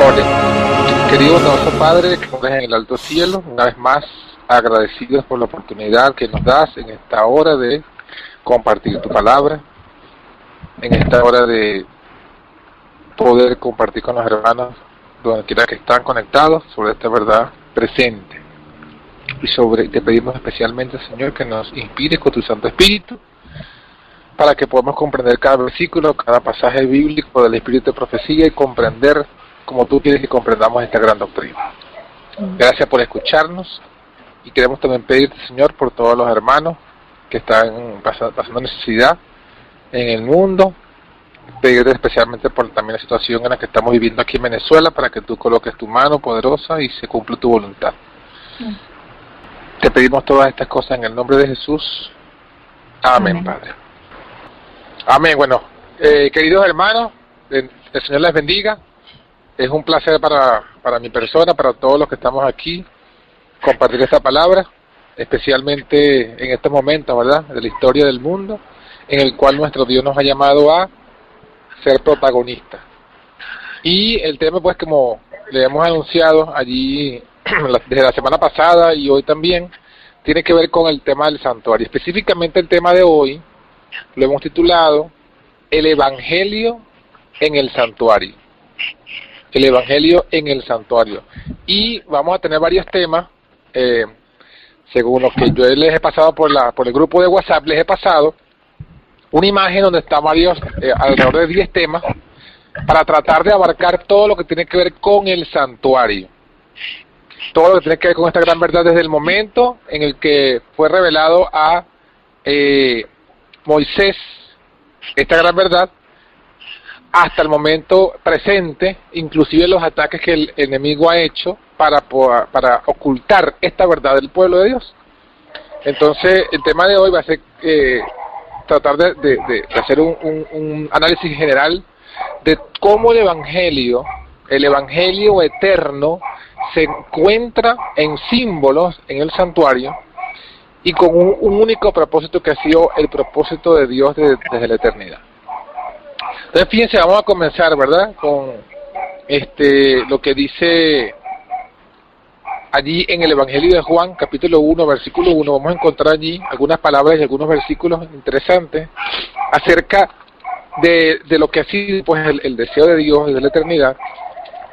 Oren. Querido bondadoso Padre, que moras en el alto cielo, una vez más agradecidos por la oportunidad que nos das en esta hora de compartir tu palabra, en esta hora de poder compartir con los hermanos donde quiera que están conectados sobre esta verdad presente. Y te pedimos especialmente, Señor, que nos inspires con tu Santo Espíritu para que podamos comprender cada versículo, cada pasaje bíblico del Espíritu de profecía y comprender como tú quieres que comprendamos esta gran doctrina. Gracias por escucharnos y queremos también pedirte, Señor, por todos los hermanos que están pasando necesidad en el mundo, pedirte especialmente por también la situación en la que estamos viviendo aquí en Venezuela, para que tú coloques tu mano poderosa y se cumpla tu voluntad. Te pedimos todas estas cosas en el nombre de Jesús. Amén, Padre. Amén. Bueno, queridos hermanos, el Señor les bendiga. Es un placer para mi persona, para todos los que estamos aquí, compartir esta palabra, especialmente en estos momentos, ¿verdad?, de la historia del mundo, en el cual nuestro Dios nos ha llamado a ser protagonistas. Y el tema, pues, como le hemos anunciado allí desde la semana pasada y hoy también, tiene que ver con el tema del santuario. Específicamente el tema de hoy lo hemos titulado El Evangelio en el Santuario. El Evangelio en el Santuario. Y vamos a tener varios temas, según lo que yo les he pasado por el grupo de WhatsApp, les he pasado una imagen donde está varios, alrededor de 10 temas, para tratar de abarcar todo lo que tiene que ver con el santuario. Todo lo que tiene que ver con esta gran verdad desde el momento en el que fue revelado a Moisés esta gran verdad, hasta el momento presente, inclusive los ataques que el enemigo ha hecho para ocultar esta verdad del pueblo de Dios. Entonces, el tema de hoy va a ser tratar de hacer un análisis general de cómo el Evangelio eterno, se encuentra en símbolos en el santuario y con un único propósito, que ha sido el propósito de Dios desde la eternidad. Entonces, fíjense, vamos a comenzar, ¿verdad?, con lo que dice allí en el Evangelio de Juan, capítulo 1, versículo 1. Vamos a encontrar allí algunas palabras y algunos versículos interesantes acerca de lo que ha sido, pues, el deseo de Dios desde la eternidad.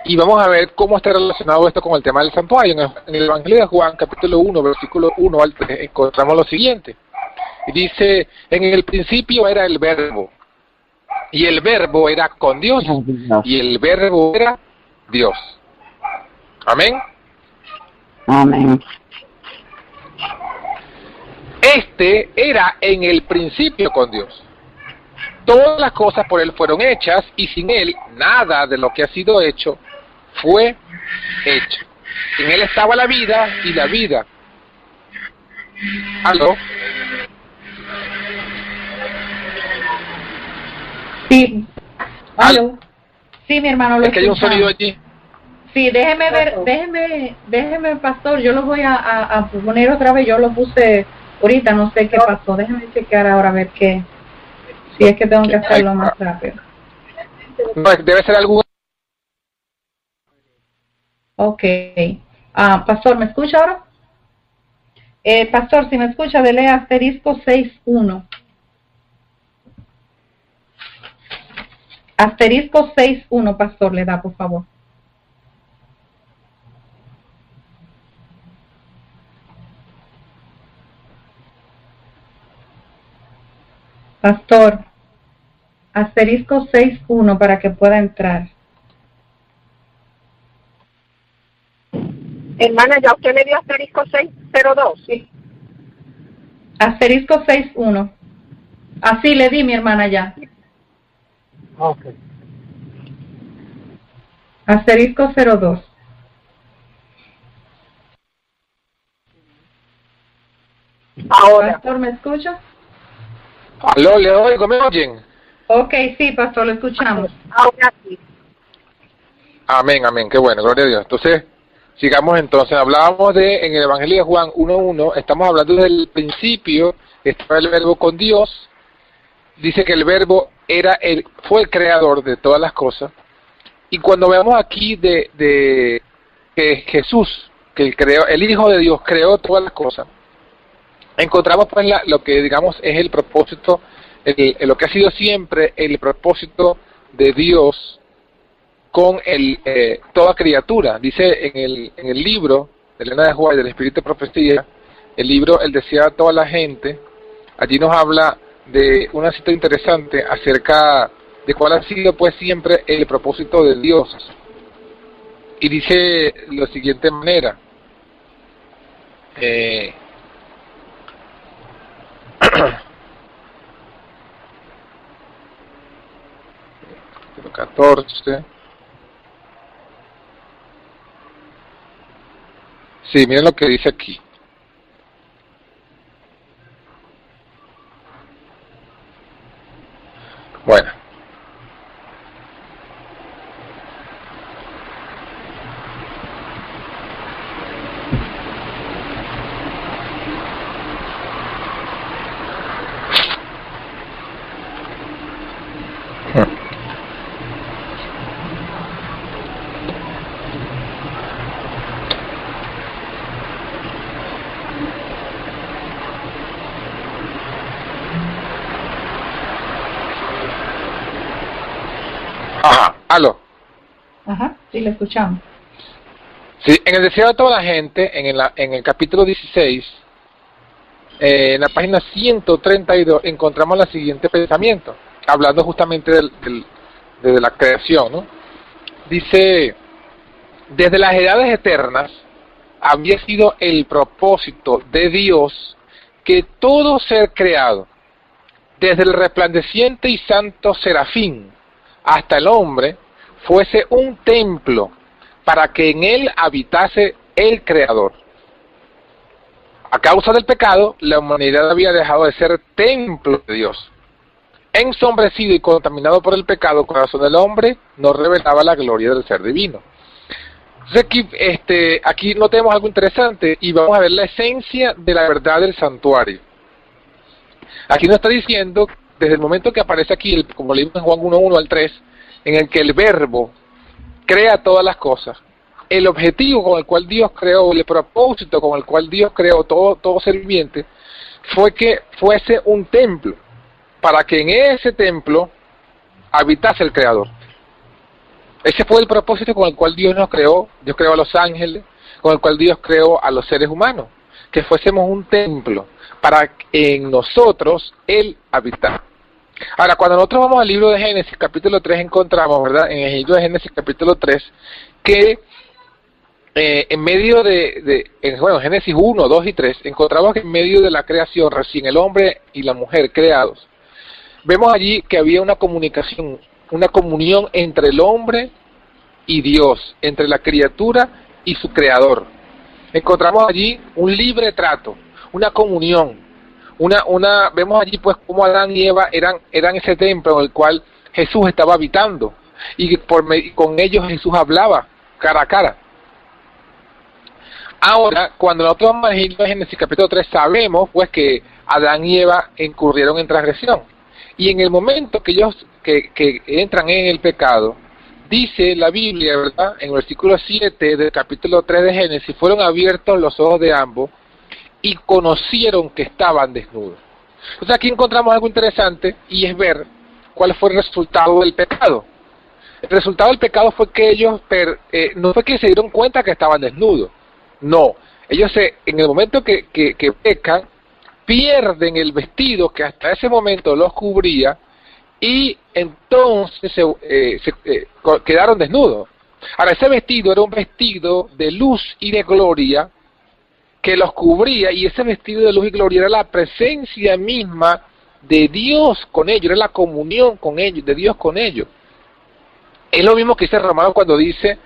Y vamos a ver cómo está relacionado esto con el tema del santuario. En el Evangelio de Juan, capítulo 1, versículo 1 al 3, encontramos lo siguiente. Y dice: en el principio era el Verbo, y el Verbo era con Dios, y el Verbo era Dios. Amén. Amén. Este era en el principio con Dios. Todas las cosas por Él fueron hechas, y sin Él nada de lo que ha sido hecho fue hecho. En Él estaba la vida, y la vida. ¿Aló? Sí. ¿Aló? Sí, mi hermano, lo es que hay un sonido allí. Sí, déjeme ver, déjeme, pastor, yo lo voy a poner otra vez. Yo lo puse ahorita, no sé qué pasó. Déjeme chequear ahora a ver qué. Si es que tengo que hacerlo más rápido. No, debe ser algún... Ok. Pastor, ¿me escucha ahora? Pastor, si me escucha, dele asterisco 6.1. Asterisco 6.1, pastor, le da, por favor. Pastor, asterisco 6.1 para que pueda entrar. Hermana, ya usted le dio asterisco 602. Sí. Asterisco 6.1. Así le di, mi hermana, ya. Ok. Asterisco 02. Ahora. Pastor, ¿me escucha? Aló, le oigo, ¿me oyen? Ok, sí, pastor, lo escuchamos. Ahora sí. Amén, amén, qué bueno, gloria a Dios. Entonces, sigamos entonces. Hablábamos en el Evangelio de Juan 1.1, estamos hablando desde el principio, estaba el Verbo con Dios. Dice que el Verbo fue el creador de todas las cosas, Y cuando vemos aquí de que Jesús, que el Hijo de Dios creó todas las cosas, encontramos pues lo que digamos es el propósito, lo que ha sido siempre el propósito de Dios con toda criatura. Dice en el libro de Elena de White, del Espíritu de Profecía, el libro El Deseado de toda la gente, allí nos habla de una cita interesante acerca de cuál ha sido pues siempre el propósito de Dios. Y dice de la siguiente manera, 14. Sí, miren lo que dice aquí. Bueno. Ajá, aló. Ajá, sí, lo escuchamos. Sí, en el deseo de toda la gente, en el capítulo 16, en la página 132, encontramos el siguiente pensamiento, hablando justamente de la creación, ¿no? Dice, desde las edades eternas, había sido el propósito de Dios que todo ser creado, desde el resplandeciente y santo serafín hasta el hombre, fuese un templo para que en él habitase el Creador. A causa del pecado, la humanidad había dejado de ser templo de Dios. Ensombrecido y contaminado por el pecado, el corazón del hombre no revelaba la gloria del ser divino. Entonces aquí notemos algo interesante y vamos a ver la esencia de la verdad del santuario. Aquí nos está diciendo, desde el momento que aparece aquí, como leímos en Juan 1:1 al 3, en el que el verbo crea todas las cosas, el objetivo con el cual Dios creó, el propósito con el cual Dios creó todo ser viviente, fue que fuese un templo, para que en ese templo habitase el Creador. Ese fue el propósito con el cual Dios nos creó. Dios creó a los ángeles, con el cual Dios creó a los seres humanos, que fuésemos un templo, para en nosotros Él habitar. Ahora, cuando nosotros vamos al libro de Génesis, capítulo 3, encontramos, ¿verdad? En el libro de Génesis, capítulo 3, que en medio bueno, Génesis 1, 2 y 3, encontramos que en medio de la creación, recién el hombre y la mujer creados, vemos allí que había una comunicación, una comunión entre el hombre y Dios, entre la criatura y su creador. Encontramos allí un libre trato, una comunión, vemos allí pues cómo Adán y Eva eran ese templo en el cual Jesús estaba habitando, y con ellos Jesús hablaba cara a cara. Ahora, cuando nosotros vamos a Génesis capítulo 3, sabemos pues que Adán y Eva incurrieron en transgresión, y en el momento que ellos que entran en el pecado, dice la Biblia, ¿verdad?, en el versículo 7 del capítulo 3 de Génesis, fueron abiertos los ojos de ambos y conocieron que estaban desnudos. Entonces aquí encontramos algo interesante, y es ver cuál fue el resultado del pecado. El resultado del pecado fue que ellos no fue que se dieron cuenta que estaban desnudos. No, ellos en el momento que pecan, pierden el vestido que hasta ese momento los cubría, y entonces quedaron desnudos. Ahora, ese vestido era un vestido de luz y de gloria que los cubría, y ese vestido de luz y gloria era la presencia misma de Dios con ellos, era la comunión con ellos, de Dios con ellos. Es lo mismo que dice Romanos cuando dice,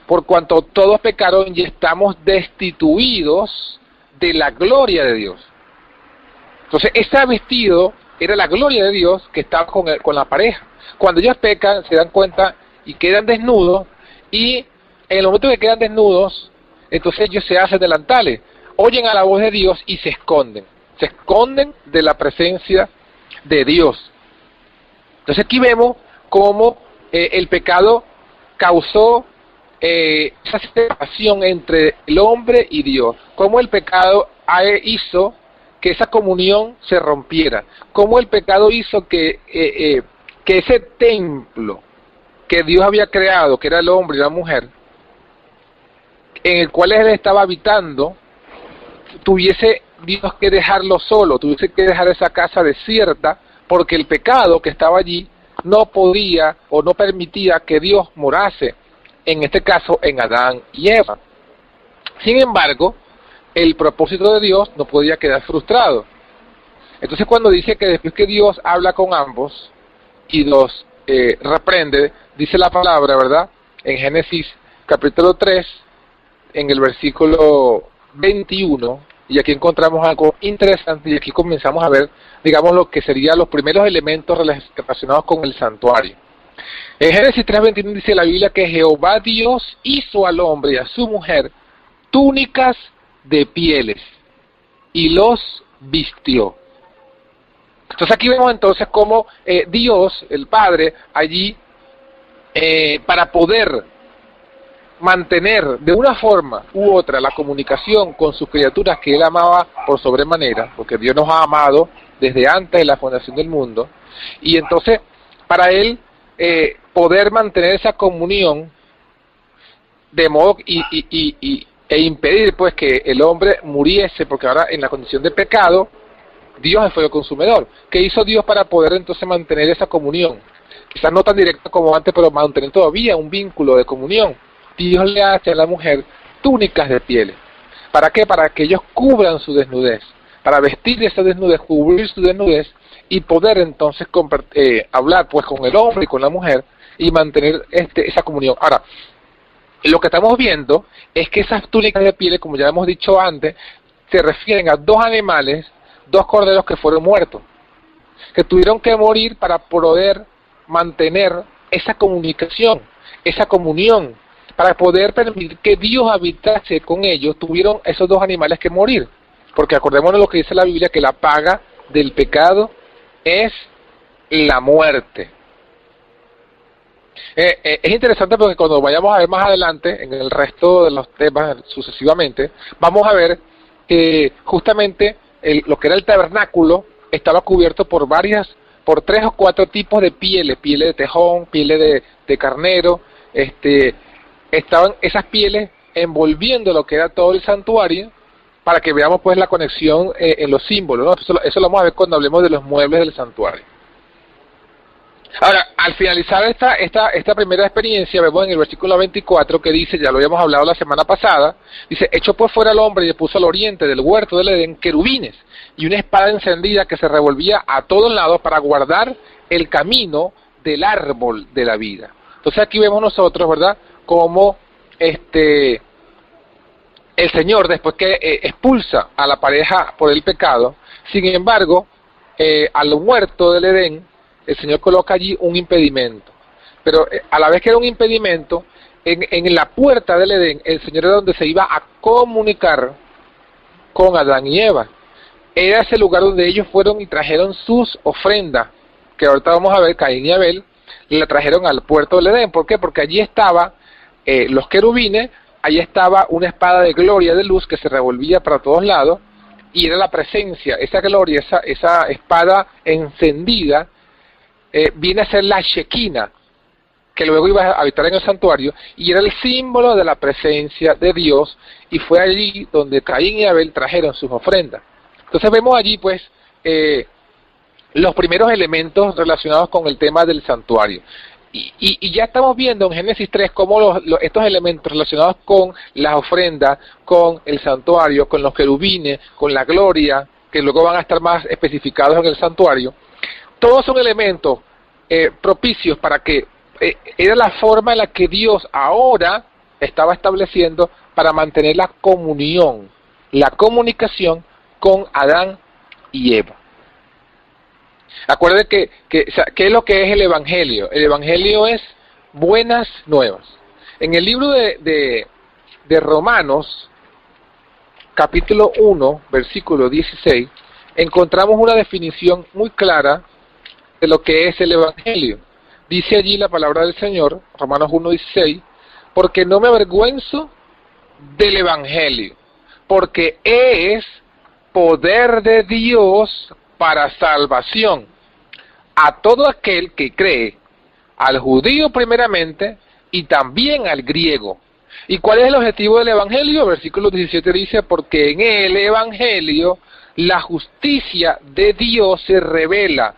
por cuanto todos pecaron y estamos destituidos de la gloria de Dios. Entonces, ese vestido era la gloria de Dios que estaba con la pareja. Cuando ellos pecan, se dan cuenta y quedan desnudos, y en el momento que quedan desnudos, entonces ellos se hacen delantales, oyen a la voz de Dios y se esconden de la presencia de Dios. Entonces aquí vemos cómo el pecado causó esa separación entre el hombre y Dios, cómo el pecado hizo que esa comunión se rompiera, cómo el pecado hizo que ese templo que Dios había creado, que era el hombre y la mujer, en el cual él estaba habitando, tuviese Dios que dejarlo solo, tuviese que dejar esa casa desierta, porque el pecado que estaba allí no podía o no permitía que Dios morase, en este caso en Adán y Eva. Sin embargo, el propósito de Dios no podía quedar frustrado. Entonces cuando dice que después que Dios habla con ambos y los reprende, dice la palabra, ¿verdad? En Génesis capítulo 3, en el versículo 21, y aquí encontramos algo interesante, y aquí comenzamos a ver, digamos, lo que serían los primeros elementos relacionados con el santuario. En Génesis 3:21 dice la Biblia que Jehová Dios hizo al hombre y a su mujer túnicas de pieles y los vistió. Entonces aquí vemos entonces cómo Dios, el Padre, allí para poder mantener de una forma u otra la comunicación con sus criaturas que Él amaba por sobremanera, porque Dios nos ha amado desde antes de la fundación del mundo, y entonces para Él poder mantener esa comunión de modo e impedir pues que el hombre muriese, porque ahora en la condición de pecado Dios es fuego consumidor. ¿Qué hizo Dios para poder entonces mantener esa comunión? Quizás no tan directa como antes, pero mantener todavía un vínculo de comunión. Dios le hace a la mujer túnicas de pieles. ¿Para qué? Para que ellos cubran su desnudez, para vestir esa desnudez, cubrir su desnudez y poder entonces hablar pues con el hombre y con la mujer y mantener esa comunión. Ahora, lo que estamos viendo es que esas túnicas de pieles, como ya hemos dicho antes, se refieren a dos animales, dos corderos que fueron muertos, que tuvieron que morir para poder mantener esa comunicación, esa comunión, para poder permitir que Dios habitase con ellos. Tuvieron esos dos animales que morir, porque acordémonos lo que dice la Biblia, que la paga del pecado es la muerte. Es interesante porque cuando vayamos a ver más adelante, en el resto de los temas sucesivamente, vamos a ver que justamente lo que era el tabernáculo estaba cubierto por 3 o 4 tipos de pieles de tejón, pieles de carnero, estaban esas pieles envolviendo lo que era todo el santuario, para que veamos pues la conexión en los símbolos, ¿no? Eso lo vamos a ver cuando hablemos de los muebles del santuario. Ahora, al finalizar esta primera experiencia, vemos en el versículo 24 que dice, ya lo habíamos hablado la semana pasada, dice, echó pues fuera al hombre y le puso al oriente del huerto del Edén querubines y una espada encendida que se revolvía a todos lados para guardar el camino del árbol de la vida. Entonces aquí vemos nosotros, ¿verdad?, como el Señor, después que expulsa a la pareja por el pecado, sin embargo, al huerto del Edén, el Señor coloca allí un impedimento. Pero a la vez que era un impedimento, en la puerta del Edén, el Señor era donde se iba a comunicar con Adán y Eva. Era ese lugar donde ellos fueron y trajeron sus ofrendas, que ahorita vamos a ver, Caín y Abel, la trajeron al puerto del Edén. ¿Por qué? Porque allí estaba los querubines, allí estaba una espada de gloria, de luz, que se revolvía para todos lados, y era la presencia, esa gloria, esa espada encendida, viene a ser la Shekinah, que luego iba a habitar en el santuario, y era el símbolo de la presencia de Dios, y fue allí donde Caín y Abel trajeron sus ofrendas. Entonces vemos allí pues los primeros elementos relacionados con el tema del santuario. Y ya estamos viendo en Génesis 3 cómo estos elementos relacionados con las ofrendas, con el santuario, con los querubines, con la gloria, que luego van a estar más especificados en el santuario, todos son elementos propicios para que era la forma en la que Dios ahora estaba estableciendo para mantener la comunión, la comunicación con Adán y Eva. Acuérdense ¿qué es lo que es el Evangelio? El Evangelio es buenas nuevas. En el libro de Romanos, capítulo 1, versículo 16, encontramos una definición muy clara de lo que es el Evangelio. dice allí la palabra del Señor, Romanos 1:16, porque no me avergüenzo del Evangelio, porque es poder de Dios para salvación a todo aquel que cree, al judío primeramente y también al griego. ¿Y cuál es el objetivo del Evangelio? Versículo 17 dice, porque en el Evangelio la justicia de Dios se revela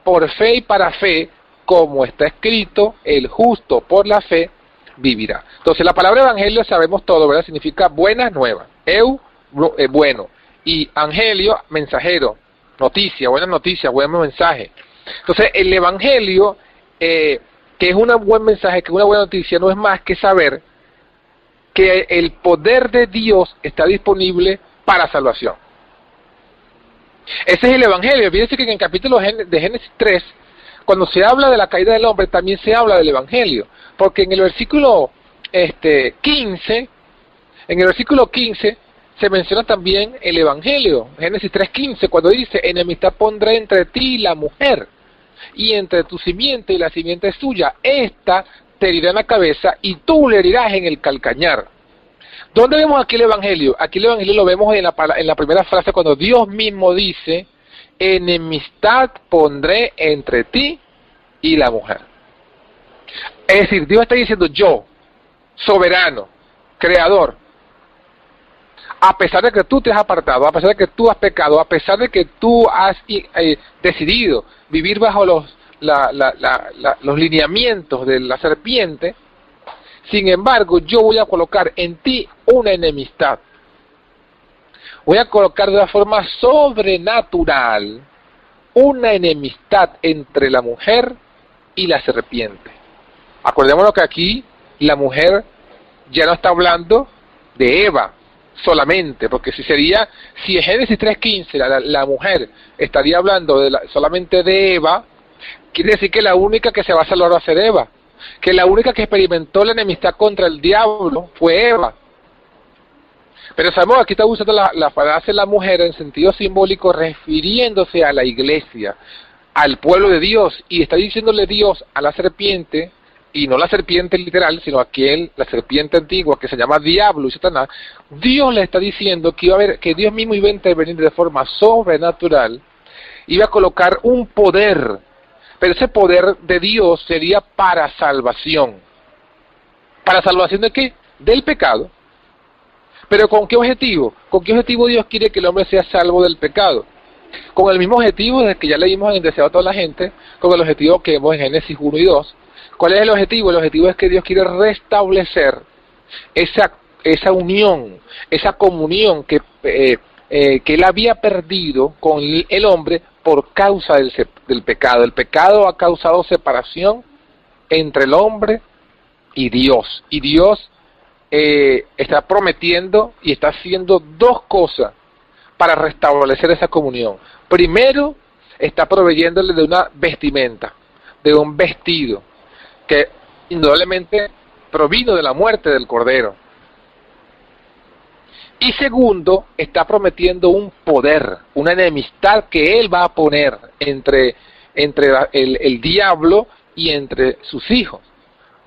por fe y para fe, como está escrito, el justo por la fe vivirá. Entonces la palabra Evangelio sabemos todo, ¿verdad? Significa buenas nuevas. Bueno. Y Angelio, mensajero, noticia, buena noticia, buen mensaje. Entonces el Evangelio, que es un buen mensaje, que es una buena noticia, no es más que saber que el poder de Dios está disponible para salvación. Ese es el Evangelio. Fíjense que en el capítulo de Génesis 3, cuando se habla de la caída del hombre, también se habla del Evangelio. Porque en el versículo 15, se menciona también el Evangelio. Génesis 3:15, cuando dice, enemistad pondré entre ti y la mujer, y entre tu simiente y la simiente suya. Esta te herirá en la cabeza y tú le herirás en el calcañar. ¿Dónde vemos aquí el Evangelio? Aquí el Evangelio lo vemos en la primera frase, cuando Dios mismo dice, enemistad pondré entre ti y la mujer. Es decir, Dios está diciendo, yo, soberano, creador, a pesar de que tú te has apartado, a pesar de que tú has pecado, a pesar de que tú has decidido vivir bajo los lineamientos de la serpiente, sin embargo, yo voy a colocar en ti una enemistad. Voy a colocar de una forma sobrenatural una enemistad entre la mujer y la serpiente. Acordémonos que aquí la mujer ya no está hablando de Eva solamente, porque si en Génesis 3:15 la mujer estaría hablando solamente de Eva, quiere decir que la única que se va a salvar va a ser Eva, que la única que experimentó la enemistad contra el diablo fue Eva. Pero sabemos que aquí está usando la frase la mujer en sentido simbólico, refiriéndose a la iglesia, al pueblo de Dios, y está diciéndole Dios a la serpiente, y no la serpiente literal, sino la serpiente antigua que se llama Diablo y Satanás. Dios le está diciendo que Dios mismo iba a intervenir de forma sobrenatural, iba a colocar un poder, pero ese poder de Dios sería para salvación. ¿Para salvación de qué? Del pecado. ¿Pero con qué objetivo? ¿Con qué objetivo Dios quiere que el hombre sea salvo del pecado? Con el mismo objetivo del que ya leímos en el Deseado a toda la gente, con el objetivo que vemos en Génesis 1 y 2. ¿Cuál es el objetivo? El objetivo es que Dios quiere restablecer esa unión, esa comunión que Él había perdido con el hombre por causa del pecado. El pecado ha causado separación entre el hombre y Dios. Y Dios está prometiendo y está haciendo dos cosas para restablecer esa comunión. Primero, está proveyéndole de una vestimenta, de un vestido, que indudablemente provino de la muerte del Cordero. Y segundo, está prometiendo un poder, una enemistad que Él va a poner entre el diablo y entre sus hijos.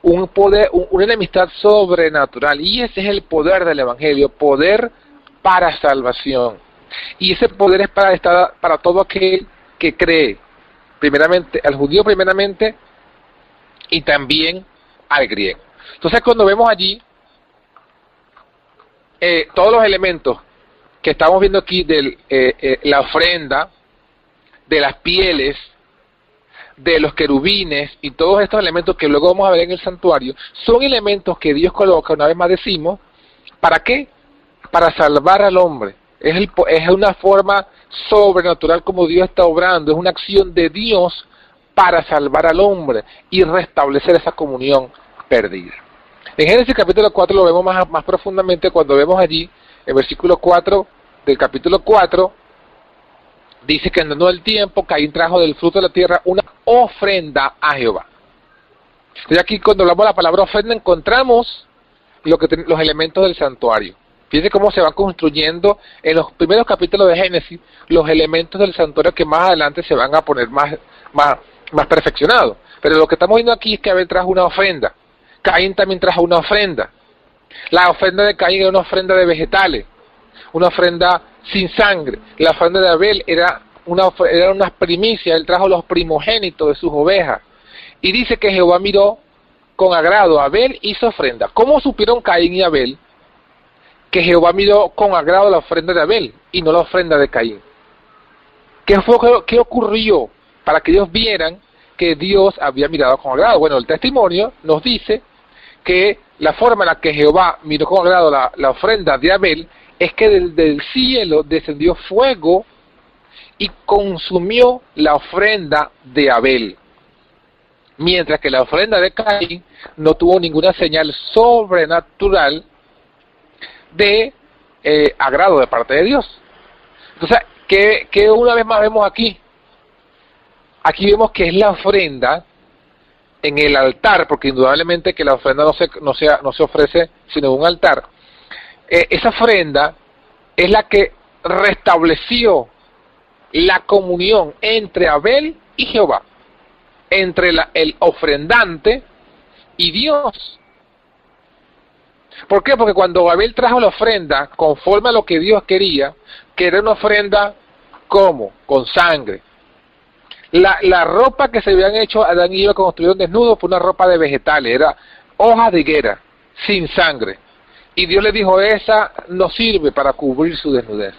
Un poder, una enemistad sobrenatural. Y ese es el poder del Evangelio, poder para salvación. Y ese poder es para todo aquel que cree, primeramente, al judío primeramente, y también al griego. Entonces cuando vemos allí todos los elementos que estamos viendo aquí de la ofrenda, de las pieles, de los querubines y todos estos elementos que luego vamos a ver en el santuario, son elementos que Dios coloca, una vez más decimos, ¿para qué? Para salvar al hombre. Es una forma sobrenatural como Dios está obrando, es una acción de Dios para salvar al hombre y restablecer esa comunión perdida. En Génesis capítulo 4 lo vemos más profundamente cuando vemos allí, el versículo 4 del capítulo 4, dice que andando el tiempo, Caín trajo del fruto de la tierra una ofrenda a Jehová. Entonces aquí cuando hablamos de la palabra ofrenda encontramos los elementos del santuario. Fíjense cómo se van construyendo en los primeros capítulos de Génesis los elementos del santuario que más adelante se van a poner más perfeccionados. Pero lo que estamos viendo aquí es que Abel trajo una ofrenda. Caín también trajo una ofrenda. La ofrenda de Caín era una ofrenda de vegetales, una ofrenda sin sangre. La ofrenda de Abel era unas primicias. Él trajo los primogénitos de sus ovejas. Y dice que Jehová miró con agrado a Abel y su ofrenda. ¿Cómo supieron Caín y Abel que Jehová miró con agrado la ofrenda de Abel y no la ofrenda de Caín? ¿Qué ocurrió para que ellos vieran que Dios había mirado con agrado? Bueno, el testimonio nos dice que la forma en la que Jehová miró con agrado la ofrenda de Abel es que del cielo descendió fuego y consumió la ofrenda de Abel, mientras que la ofrenda de Caín no tuvo ninguna señal sobrenatural de agrado de parte de Dios. Entonces, ¿qué una vez más vemos aquí? Aquí vemos que es la ofrenda en el altar, porque indudablemente que la ofrenda no se ofrece sino en un altar. Esa ofrenda es la que restableció la comunión entre Abel y Jehová, entre el ofrendante y Dios. ¿Por qué? Porque cuando Abel trajo la ofrenda conforme a lo que Dios quería, que era una ofrenda ¿cómo? Con sangre. La ropa que se habían hecho Adán y Eva cuando estuvieron desnudos fue una ropa de vegetales, era hojas de higuera, sin sangre. Y Dios le dijo, esa no sirve para cubrir su desnudez.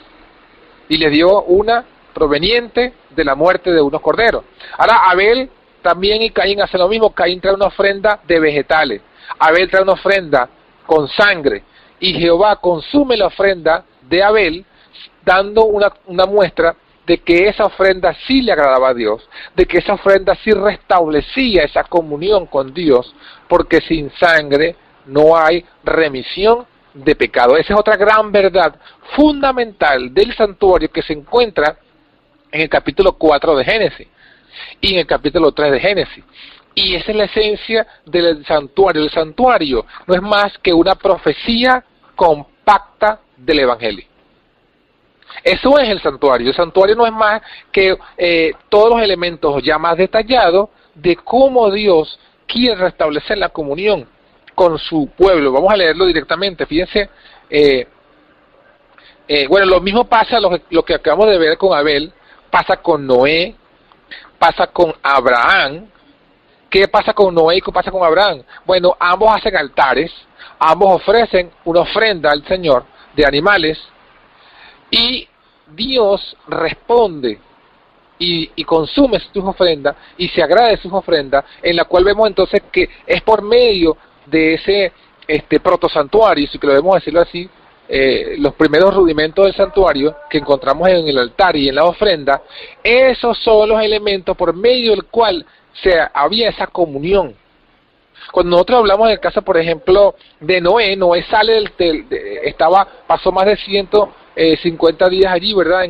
Y le dio una proveniente de la muerte de unos corderos. Ahora Abel también y Caín hacen lo mismo. Caín trae una ofrenda de vegetales, Abel trae una ofrenda con sangre, y Jehová consume la ofrenda de Abel, dando una muestra de que esa ofrenda sí le agradaba a Dios, de que esa ofrenda sí restablecía esa comunión con Dios, porque sin sangre no hay remisión de pecado. Esa es otra gran verdad fundamental del santuario que se encuentra en el capítulo 4 de Génesis y en el capítulo 3 de Génesis. Y esa es la esencia del santuario. El santuario no es más que una profecía compacta del Evangelio. Eso es el santuario. El santuario no es más que todos los elementos ya más detallados de cómo Dios quiere restablecer la comunión con su pueblo. Vamos a leerlo directamente. Fíjense, bueno, lo mismo pasa, lo que acabamos de ver con Abel, pasa con Noé, pasa con Abraham. ¿Qué pasa con Noé y qué pasa con Abraham? Bueno, ambos hacen altares, ambos ofrecen una ofrenda al Señor de animales, y Dios responde y consume sus ofrendas y se agrada de sus ofrendas, en la cual vemos entonces que es por medio de ese protosantuario, si que lo debemos decirlo así, los primeros rudimentos del santuario que encontramos en el altar y en la ofrenda. Esos son los elementos por medio del cual había esa comunión. Cuando nosotros hablamos del caso, por ejemplo, de Noé, Noé sale pasó más de 150 días allí, ¿verdad?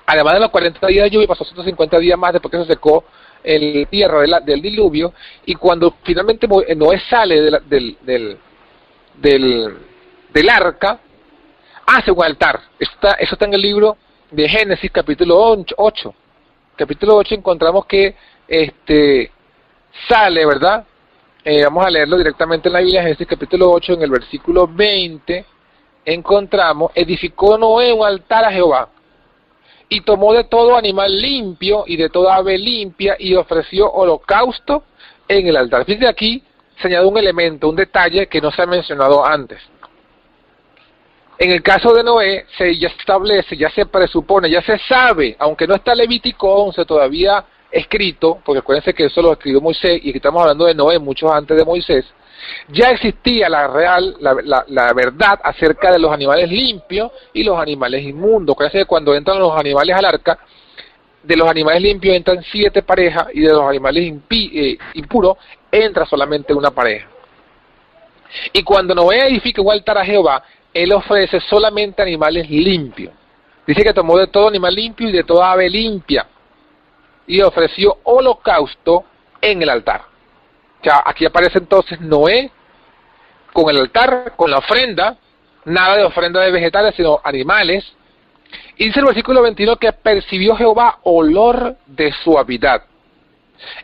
Además de los 40 días de lluvia, pasó 150 días más después que se secó el tierra del diluvio, y cuando finalmente Noé sale del arca, hace un altar. Eso está en el libro de Génesis, capítulo 8. Capítulo 8 encontramos que sale, ¿verdad? Vamos a leerlo directamente en la Biblia. Génesis capítulo 8, en el versículo 20, encontramos: edificó Noé un altar a Jehová, y tomó de todo animal limpio y de toda ave limpia, y ofreció holocausto en el altar. Fíjense, aquí se añade un elemento, un detalle que no se ha mencionado antes. En el caso de Noé, ya se establece, ya se presupone, ya se sabe, aunque no está Levítico 11 todavía escrito, porque acuérdense que eso lo escribió Moisés, y que estamos hablando de Noé mucho antes de Moisés, ya existía la verdad acerca de los animales limpios y los animales inmundos. Acuérdense que cuando entran los animales al arca, de los animales limpios entran 7 parejas, y de los animales impuros entra solamente una pareja. Y cuando Noé edifica un altar a Jehová, él ofrece solamente animales limpios. Dice que tomó de todo animal limpio y de toda ave limpia, y ofreció holocausto en el altar. O sea, aquí aparece entonces Noé con el altar, con la ofrenda, nada de ofrenda de vegetales, sino animales. Y dice el versículo 21 que percibió Jehová olor de suavidad.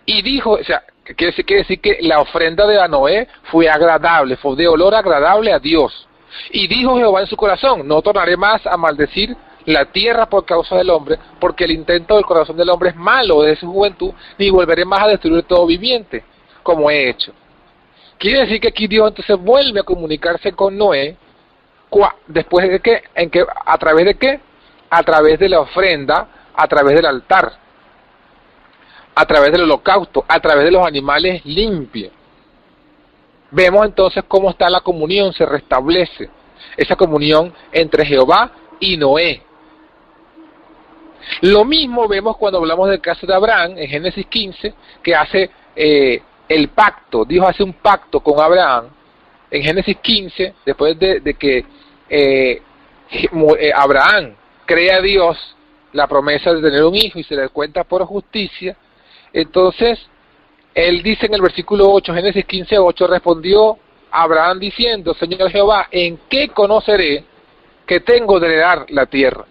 Y dijo, o sea, quiere decir que la ofrenda de Noé fue agradable, fue de olor agradable a Dios. Y dijo Jehová en su corazón, no tornaré más a maldecir la tierra por causa del hombre, porque el intento del corazón del hombre es malo desde su juventud, ni volveré más a destruir todo viviente, como he hecho. Quiere decir que aquí Dios entonces vuelve a comunicarse con Noé, después de que, ¿a través de qué? A través de la ofrenda, a través del altar, a través del holocausto, a través de los animales limpios. Vemos entonces cómo está la comunión, se restablece esa comunión entre Jehová y Noé. Lo mismo vemos cuando hablamos del caso de Abraham, en Génesis 15, que hace el pacto. Dios hace un pacto con Abraham, en Génesis 15, después de que Abraham cree a Dios la promesa de tener un hijo y se le cuenta por justicia. Entonces, él dice en el versículo 8, Génesis 15:8, respondió Abraham diciendo, Señor Jehová, ¿en qué conoceré que tengo de heredar la tierra?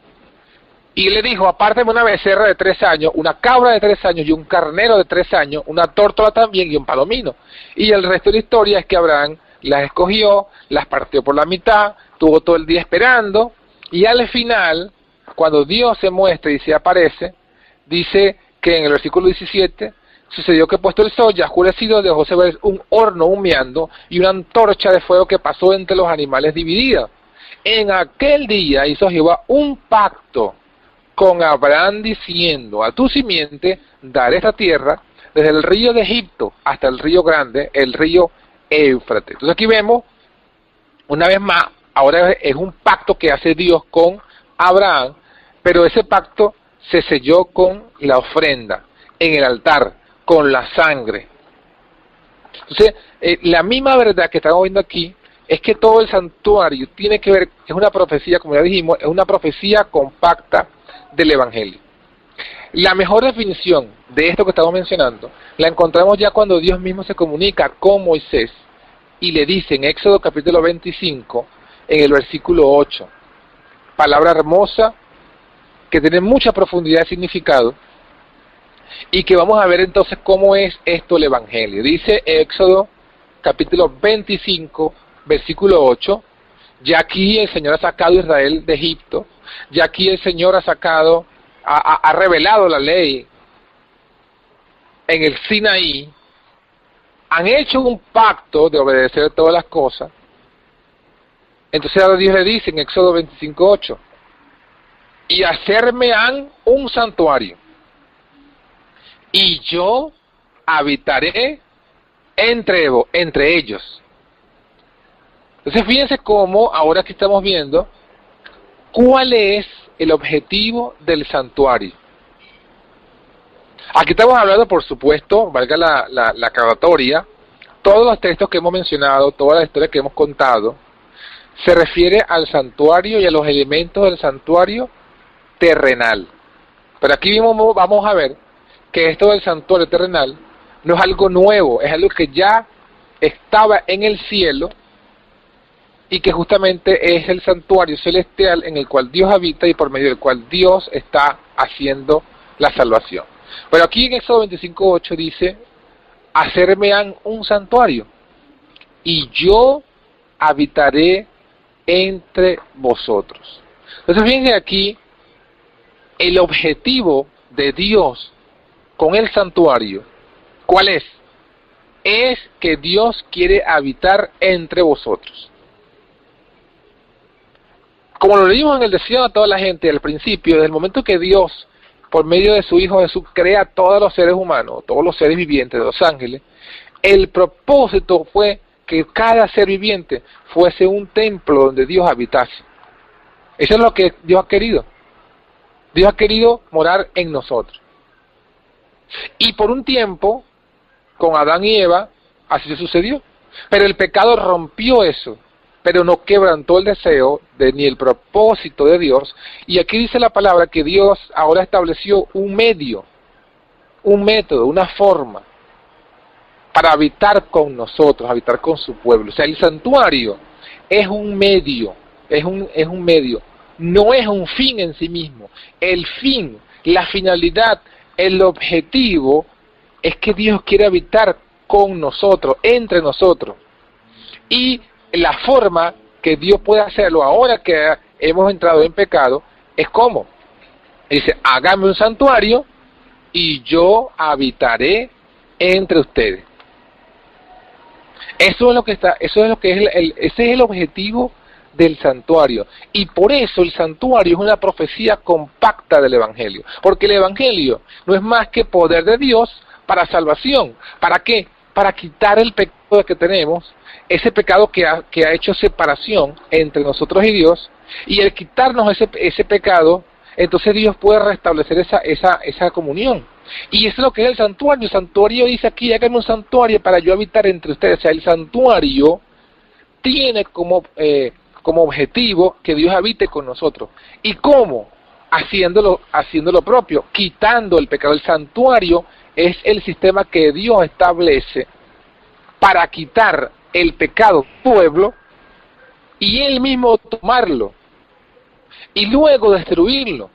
Y le dijo, apártame una becerra de 3 años, una cabra de 3 años y un carnero de 3 años, una tórtola también y un palomino. Y el resto de la historia es que Abraham las escogió, las partió por la mitad, tuvo todo el día esperando, y al final, cuando Dios se muestra y se aparece, dice que en el versículo 17, sucedió que puesto el sol ya oscurecido dejóse ver un horno humeando y una antorcha de fuego que pasó entre los animales dividida. En aquel día hizo Jehová un pacto con Abraham diciendo, a tu simiente daré esta tierra desde el río de Egipto hasta el río grande, el río Éufrates. Entonces aquí vemos, una vez más, ahora es un pacto que hace Dios con Abraham, pero ese pacto se selló con la ofrenda, en el altar, con la sangre. Entonces, la misma verdad que estamos viendo aquí es que todo el santuario tiene que ver, es una profecía, como ya dijimos, es una profecía compacta del Evangelio. La mejor definición de esto que estamos mencionando la encontramos ya cuando Dios mismo se comunica con Moisés y le dice en Éxodo capítulo 25, en el versículo 8, palabra hermosa que tiene mucha profundidad de significado y que vamos a ver entonces cómo es esto el Evangelio. Dice Éxodo capítulo 25, versículo 8, ya aquí el Señor ha sacado a Israel de Egipto, ya aquí el Señor ha revelado la ley en el Sinaí, han hecho un pacto de obedecer todas las cosas. Entonces ahora Dios le dice en Éxodo 25:8, y hacerme han un santuario, y yo habitaré entre ellos. Entonces fíjense cómo ahora que estamos viendo cuál es el objetivo del santuario. Aquí estamos hablando, por supuesto, valga la aclaratoria, todos los textos que hemos mencionado, toda la historia que hemos contado, se refiere al santuario y a los elementos del santuario terrenal. Pero aquí vamos a ver que esto del santuario terrenal no es algo nuevo, es algo que ya estaba en el cielo y que justamente es el santuario celestial en el cual Dios habita y por medio del cual Dios está haciendo la salvación. Pero aquí en Éxodo 25:8 dice, hacerme han un santuario y yo habitaré entre vosotros. Entonces fíjense aquí, el objetivo de Dios con el santuario, ¿cuál es? Es que Dios quiere habitar entre vosotros. Como lo leímos en el deseo a toda la gente al principio, desde el momento que Dios, por medio de su Hijo Jesús, crea a todos los seres humanos, todos los seres vivientes, los ángeles, el propósito fue que cada ser viviente fuese un templo donde Dios habitase. Eso es lo que Dios ha querido. Dios ha querido morar en nosotros. Y por un tiempo, con Adán y Eva, así sucedió. Pero el pecado rompió eso, pero no quebrantó el deseo ni el propósito de Dios. Y aquí dice la palabra que Dios ahora estableció un medio, un método, una forma para habitar con nosotros, habitar con su pueblo. O sea, el santuario es un medio, es un medio, no es un fin en sí mismo. El fin, la finalidad, el objetivo es que Dios quiere habitar con nosotros, entre nosotros. Y la forma que Dios puede hacerlo ahora que hemos entrado en pecado es como. Dice, hágame un santuario y yo habitaré entre ustedes. Eso es lo que está, eso es lo que es ese es el objetivo del santuario. Y por eso el santuario es una profecía compacta del Evangelio. Porque el Evangelio no es más que poder de Dios para salvación. ¿Para qué? Para quitar el pecado que tenemos, ese pecado que ha hecho separación entre nosotros y Dios, y al quitarnos ese pecado, entonces Dios puede restablecer esa comunión. Y eso es lo que es el santuario. El santuario dice aquí, háganme un santuario para yo habitar entre ustedes. O sea, el santuario tiene como objetivo que Dios habite con nosotros. ¿Y cómo? Haciendo lo propio, quitando el pecado. El santuario es el sistema que Dios establece para quitar el pecado del pueblo y Él mismo tomarlo y luego destruirlo.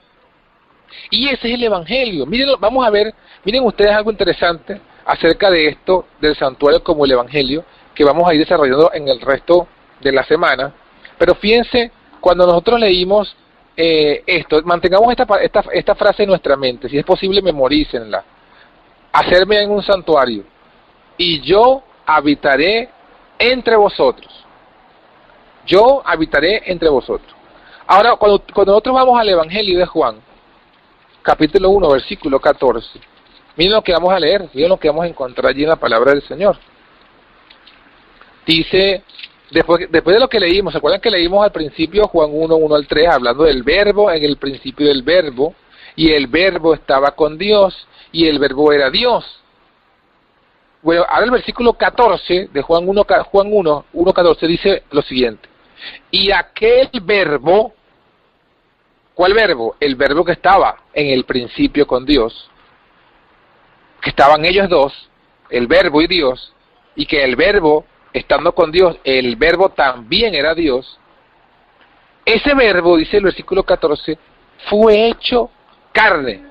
Y ese es el Evangelio. Miren, vamos a ver, miren ustedes algo interesante acerca de esto del santuario como el Evangelio, que vamos a ir desarrollando en el resto de la semana. Pero fíjense, cuando nosotros leímos esto, mantengamos esta frase en nuestra mente, si es posible memorícenla. Hacerme en un santuario y yo habitaré entre vosotros. Yo habitaré entre vosotros. Ahora, cuando nosotros vamos al Evangelio de Juan, capítulo 1, versículo 14, miren lo que vamos a leer, miren lo que vamos a encontrar allí en la palabra del Señor. Dice, después de lo que leímos, ¿se acuerdan que leímos al principio Juan 1, 1 al 3, hablando del verbo, en el principio del verbo, y el verbo estaba con Dios, y el verbo era Dios? Bueno, ahora el versículo 14 de Juan 1, 14 dice lo siguiente, y aquel verbo, ¿cuál verbo? El verbo que estaba en el principio con Dios, que estaban ellos dos, el verbo y Dios, y que el verbo, estando con Dios, el verbo también era Dios. Ese verbo, dice el versículo 14, fue hecho carne.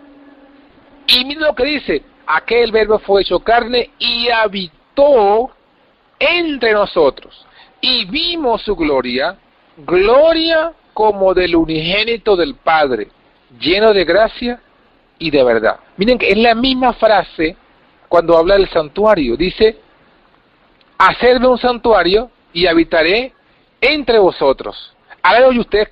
Y miren lo que dice, aquel verbo fue hecho carne y habitó entre nosotros. Y vimos su gloria, gloria como del unigénito del Padre, lleno de gracia y de verdad. Miren que es la misma frase cuando habla del santuario. Dice, hacerme un santuario y habitaré entre vosotros. Ahora hoy ustedes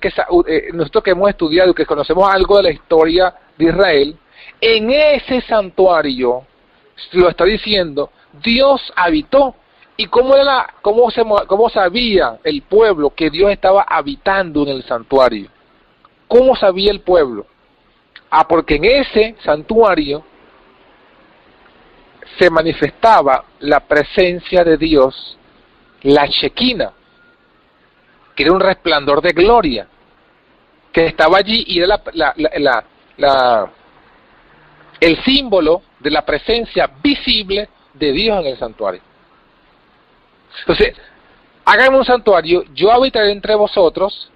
nosotros que hemos estudiado y que conocemos algo de la historia de Israel, en ese santuario, lo está diciendo, Dios habitó. ¿Y cómo sabía el pueblo que Dios estaba habitando en el santuario? ¿Cómo sabía el pueblo? Porque en ese santuario se manifestaba la presencia de Dios, la Shekinah, que era un resplandor de gloria, que estaba allí y era el símbolo de la presencia visible de Dios en el santuario. Entonces, háganme un santuario, yo habitaré entre vosotros,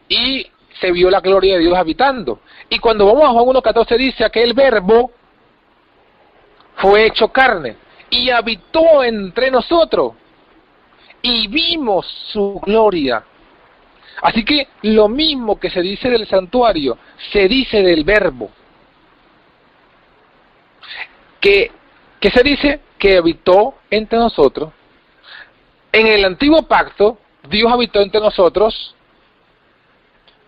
y se vio la gloria de Dios habitando. Y cuando vamos a Juan 1.14 dice, aquel verbo fue hecho carne y habitó entre nosotros y vimos su gloria. Así que lo mismo que se dice del santuario, se dice del verbo. ¿Qué se dice? Que habitó entre nosotros. En el antiguo pacto, Dios habitó entre nosotros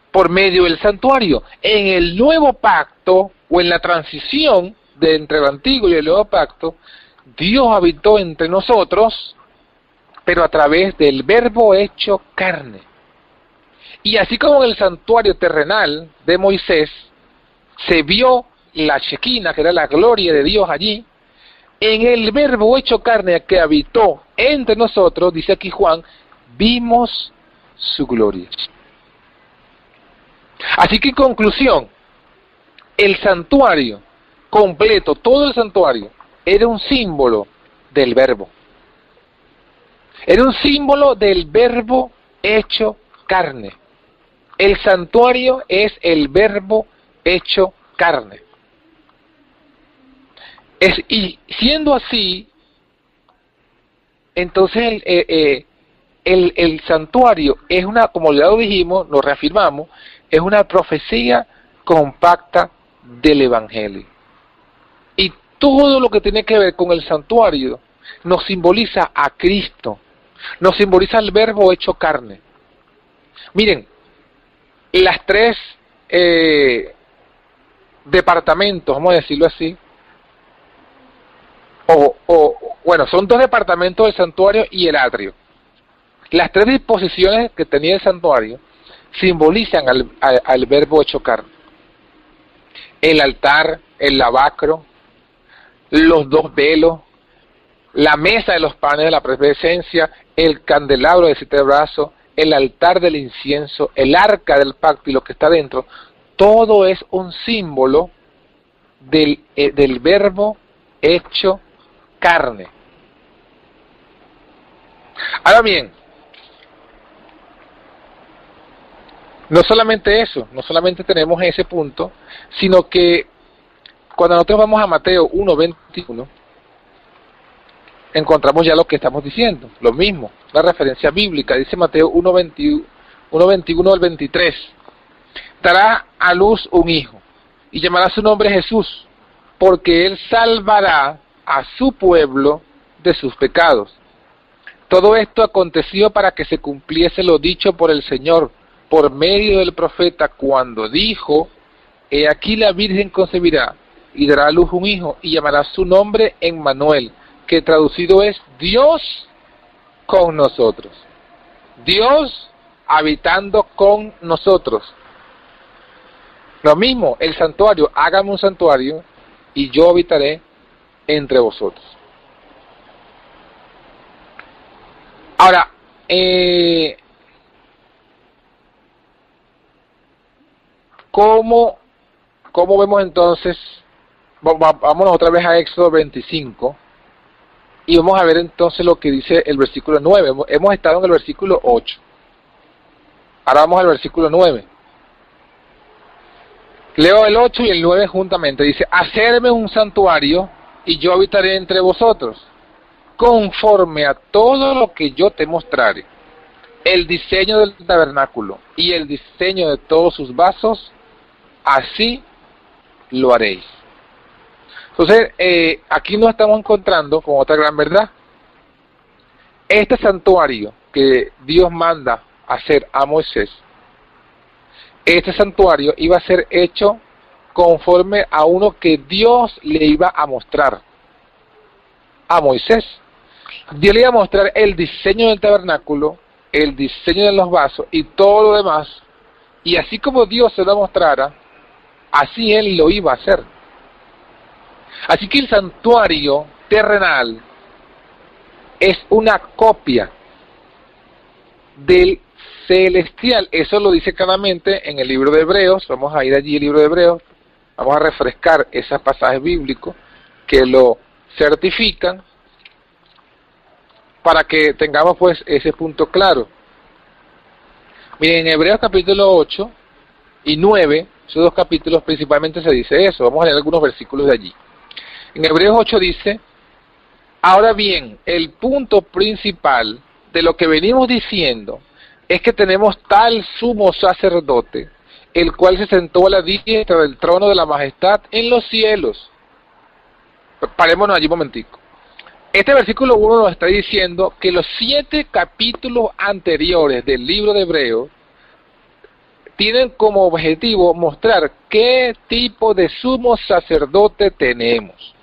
por medio del santuario. En el nuevo pacto, o en la transición entre el antiguo y el nuevo pacto, Dios habitó entre nosotros, pero a través del verbo hecho carne. Y así como en el santuario terrenal de Moisés se vio la Shekinah, que era la gloria de Dios allí, en el verbo hecho carne que habitó entre nosotros, dice aquí Juan, vimos su gloria. Así que en conclusión, el santuario completo, todo el santuario, era un símbolo del verbo. Era un símbolo del verbo hecho carne. El santuario es el verbo hecho carne. Y siendo así, entonces el santuario es una, como ya lo dijimos, lo reafirmamos, es una profecía compacta del Evangelio. Y todo lo que tiene que ver con el santuario nos simboliza a Cristo, nos simboliza el Verbo hecho carne. Miren, las tres departamentos, vamos a decirlo así, bueno, son dos departamentos del santuario y el atrio. Las tres disposiciones que tenía el santuario simbolizan al Verbo hecho carne. El altar, el lavacro, los dos velos, la mesa de los panes de la presencia, el candelabro de 7 brazos, el altar del incienso, el arca del pacto y lo que está dentro, todo es un símbolo del Verbo hecho carne. Ahora bien, no solamente eso, no solamente tenemos ese punto, sino que cuando nosotros vamos a Mateo 1:21, encontramos ya lo que estamos diciendo, lo mismo, la referencia bíblica, dice Mateo 1:21 al 23, dará a luz un hijo, y llamará su nombre Jesús, porque él salvará a su pueblo de sus pecados. Todo esto aconteció para que se cumpliese lo dicho por el Señor, por medio del profeta, cuando dijo, he aquí la Virgen concebirá, y dará a luz un hijo, y llamará su nombre Emmanuel, que traducido es Dios con nosotros. Dios habitando con nosotros. Lo mismo, el santuario, hágame un santuario, y yo habitaré entre vosotros. Ahora, ¿cómo vemos entonces? Vámonos otra vez a Éxodo 25 y vamos a ver entonces lo que dice el versículo 9. Hemos estado en el versículo 8. Ahora vamos al versículo 9. Leo el 8 y el 9 juntamente. Dice, hacerme un santuario y yo habitaré entre vosotros, conforme a todo lo que yo te mostrare. El diseño del tabernáculo y el diseño de todos sus vasos, así lo haréis. Entonces, aquí nos estamos encontrando con otra gran verdad. Este santuario que Dios manda hacer a Moisés, este santuario iba a ser hecho conforme a uno que Dios le iba a mostrar a Moisés. Dios le iba a mostrar el diseño del tabernáculo, el diseño de los vasos y todo lo demás, y así como Dios se lo mostrara, así Él lo iba a hacer. Así que el santuario terrenal es una copia del celestial. Eso lo dice claramente en el libro de Hebreos. Vamos a ir allí al libro de Hebreos, vamos a refrescar esos pasajes bíblicos que lo certifican para que tengamos pues ese punto claro. Miren, en Hebreos capítulo 8 y 9, esos dos capítulos principalmente se dice eso. Vamos a leer algunos versículos de allí. En Hebreos 8 dice, ahora bien, el punto principal de lo que venimos diciendo es que tenemos tal sumo sacerdote, el cual se sentó a la diestra del trono de la majestad en los cielos. Parémonos allí un momentico. Este versículo 1 nos está diciendo que los 7 capítulos anteriores del libro de Hebreos tienen como objetivo mostrar qué tipo de sumo sacerdote tenemos.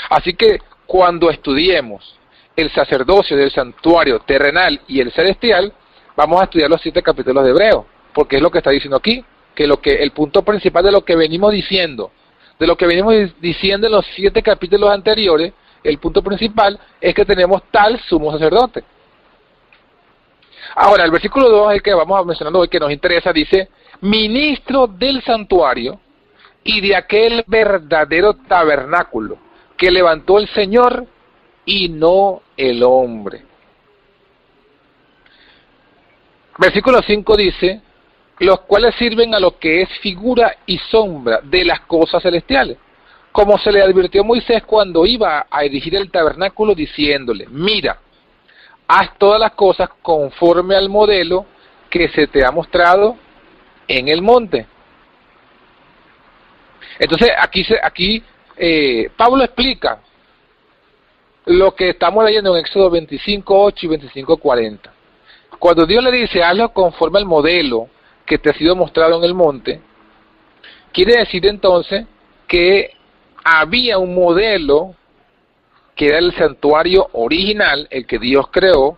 Así que cuando estudiemos el sacerdocio del santuario terrenal y el celestial, vamos a estudiar los 7 capítulos de Hebreos, porque es lo que está diciendo aquí, que el punto principal de lo que venimos diciendo, en los 7 capítulos anteriores, el punto principal es que tenemos tal sumo sacerdote. Ahora, el versículo 2 es el que vamos a mencionando hoy, que nos interesa, dice, ministro del santuario y de aquel verdadero tabernáculo que levantó el Señor y no el hombre. Versículo 5 dice, los cuales sirven a lo que es figura y sombra de las cosas celestiales, como se le advirtió a Moisés cuando iba a erigir el tabernáculo, diciéndole, mira, haz todas las cosas conforme al modelo que se te ha mostrado en el monte. Entonces aquí Pablo explica lo que estamos leyendo en Éxodo 25:8 y 25:40. Cuando Dios le dice, hazlo conforme al modelo que te ha sido mostrado en el monte, quiere decir entonces que había un modelo que era el santuario original, el que Dios creó,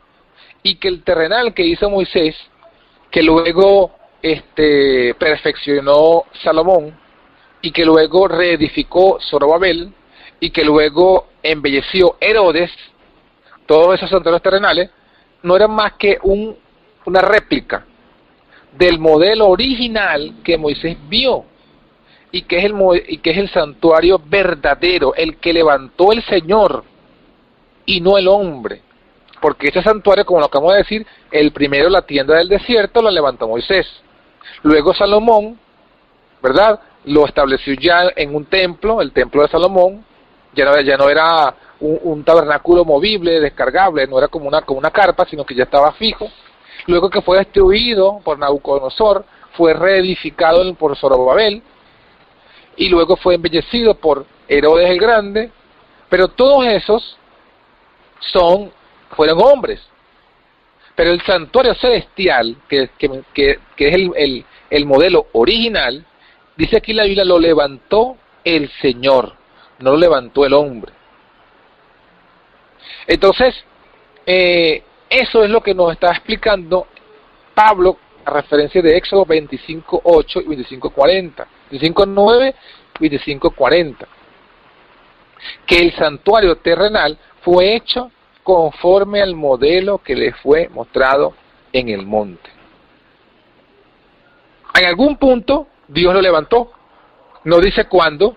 y que el terrenal que hizo Moisés, que luego perfeccionó Salomón, y que luego reedificó Zorobabel, y que luego embelleció Herodes, todos esos santuarios terrenales, no eran más que una réplica del modelo original que Moisés vio, y que es el santuario verdadero, el que levantó el Señor, y no el hombre. Porque ese santuario, como lo acabamos de decir, el primero, la tienda del desierto, la levantó Moisés. Luego Salomón, ¿verdad?, lo estableció ya en un templo, el templo de Salomón. Ya no era un tabernáculo movible, descargable, no era como una carpa, sino que ya estaba fijo. Luego que fue destruido por Nabucodonosor, fue reedificado por Zorobabel, y luego fue embellecido por Herodes el Grande, pero todos esos fueron hombres. Pero el santuario celestial, que es el modelo original, dice aquí la Biblia, lo levantó el Señor, no lo levantó el hombre. Entonces, eso es lo que nos está explicando Pablo a referencia de Éxodo 25:8 y 25:40, 25:9 y 25:40, que el santuario terrenal fue hecho conforme al modelo que le fue mostrado en el monte. En algún punto Dios lo levantó, no dice cuándo.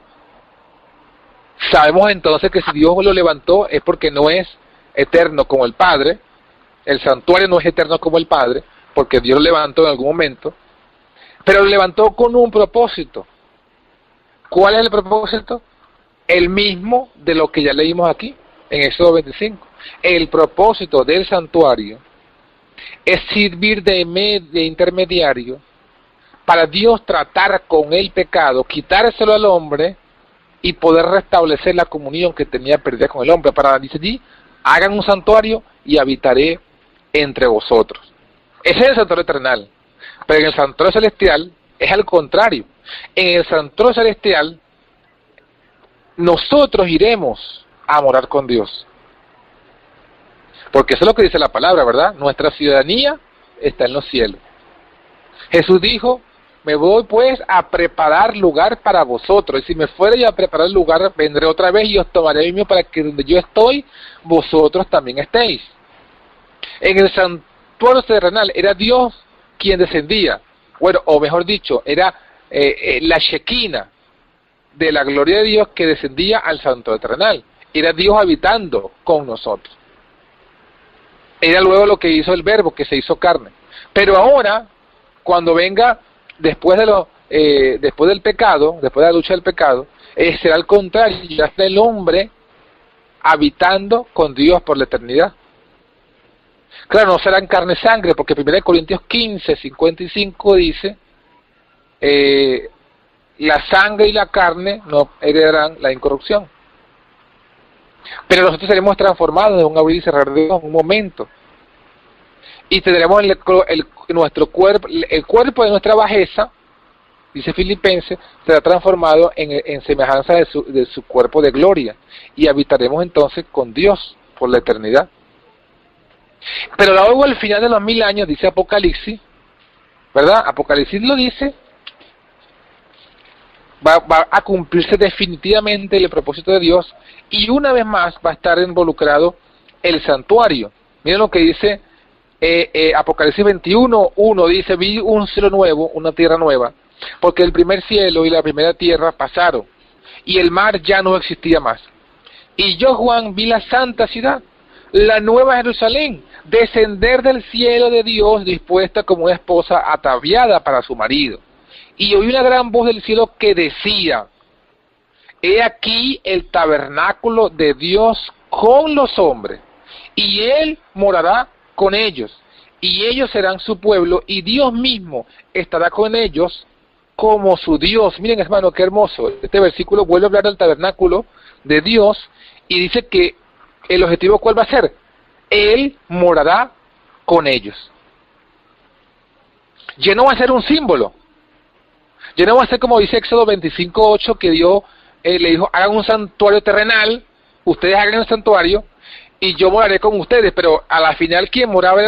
Sabemos entonces que si Dios lo levantó es porque no es eterno como el Padre. El santuario no es eterno como el Padre, porque Dios lo levantó en algún momento, pero lo levantó con un propósito. ¿Cuál es el propósito? El mismo de lo que ya leímos aquí en Éxodo 25. El propósito del santuario es servir de intermediario para Dios tratar con el pecado, quitárselo al hombre y poder restablecer la comunión que tenía perdida con el hombre. Para, dice allí, hagan un santuario y habitaré entre vosotros. Ese es el santuario terrenal. Pero en el santuario celestial es al contrario. En el santuario celestial nosotros iremos a morar con Dios. Porque eso es lo que dice la palabra, ¿verdad? Nuestra ciudadanía está en los cielos. Jesús dijo, me voy pues a preparar lugar para vosotros, y si me fuere yo a preparar el lugar, vendré otra vez y os tomaré mismo para que donde yo estoy, vosotros también estéis. En el santuario terrenal era Dios quien descendía, bueno, o mejor dicho, era la Shekinah de la gloria de Dios que descendía al santuario terrenal. Era Dios habitando con nosotros. Era luego lo que hizo el Verbo, que se hizo carne. Pero ahora, cuando venga después del pecado, después de la lucha del pecado, será al contrario, ya está el hombre habitando con Dios por la eternidad. Claro, no será en carne y sangre, porque 1 Corintios 15:55 dice, la sangre y la carne no heredarán la incorrupción. Pero nosotros seremos transformados en un abrir y cerrar de ojos, en un momento. Y tendremos nuestro cuerpo, el cuerpo de nuestra bajeza, dice Filipenses, será transformado en semejanza de su cuerpo de gloria. Y habitaremos entonces con Dios por la eternidad. Pero luego al final de los 1000 años, dice Apocalipsis, ¿verdad? Apocalipsis lo dice, va a cumplirse definitivamente el propósito de Dios, y una vez más va a estar involucrado el santuario. Miren lo que dice Apocalipsis 21:1, dice, vi un cielo nuevo, una tierra nueva, porque el primer cielo y la primera tierra pasaron, y el mar ya no existía más. Y yo, Juan, vi la santa ciudad, la nueva Jerusalén, descender del cielo de Dios, dispuesta como una esposa ataviada para su marido. Y oí una gran voz del cielo que decía, he aquí el tabernáculo de Dios con los hombres, y Él morará con ellos, y ellos serán su pueblo, y Dios mismo estará con ellos como su Dios. Miren, hermano, qué hermoso. Este versículo vuelve a hablar del tabernáculo de Dios, y dice que el objetivo, ¿cuál va a ser? Él morará con ellos. Ya no va a ser un símbolo. Ya no va a ser como dice Éxodo 25:8, que Dios le dijo, hagan un santuario terrenal, ustedes hagan un santuario, y yo moraré con ustedes. Pero a la final quien moraba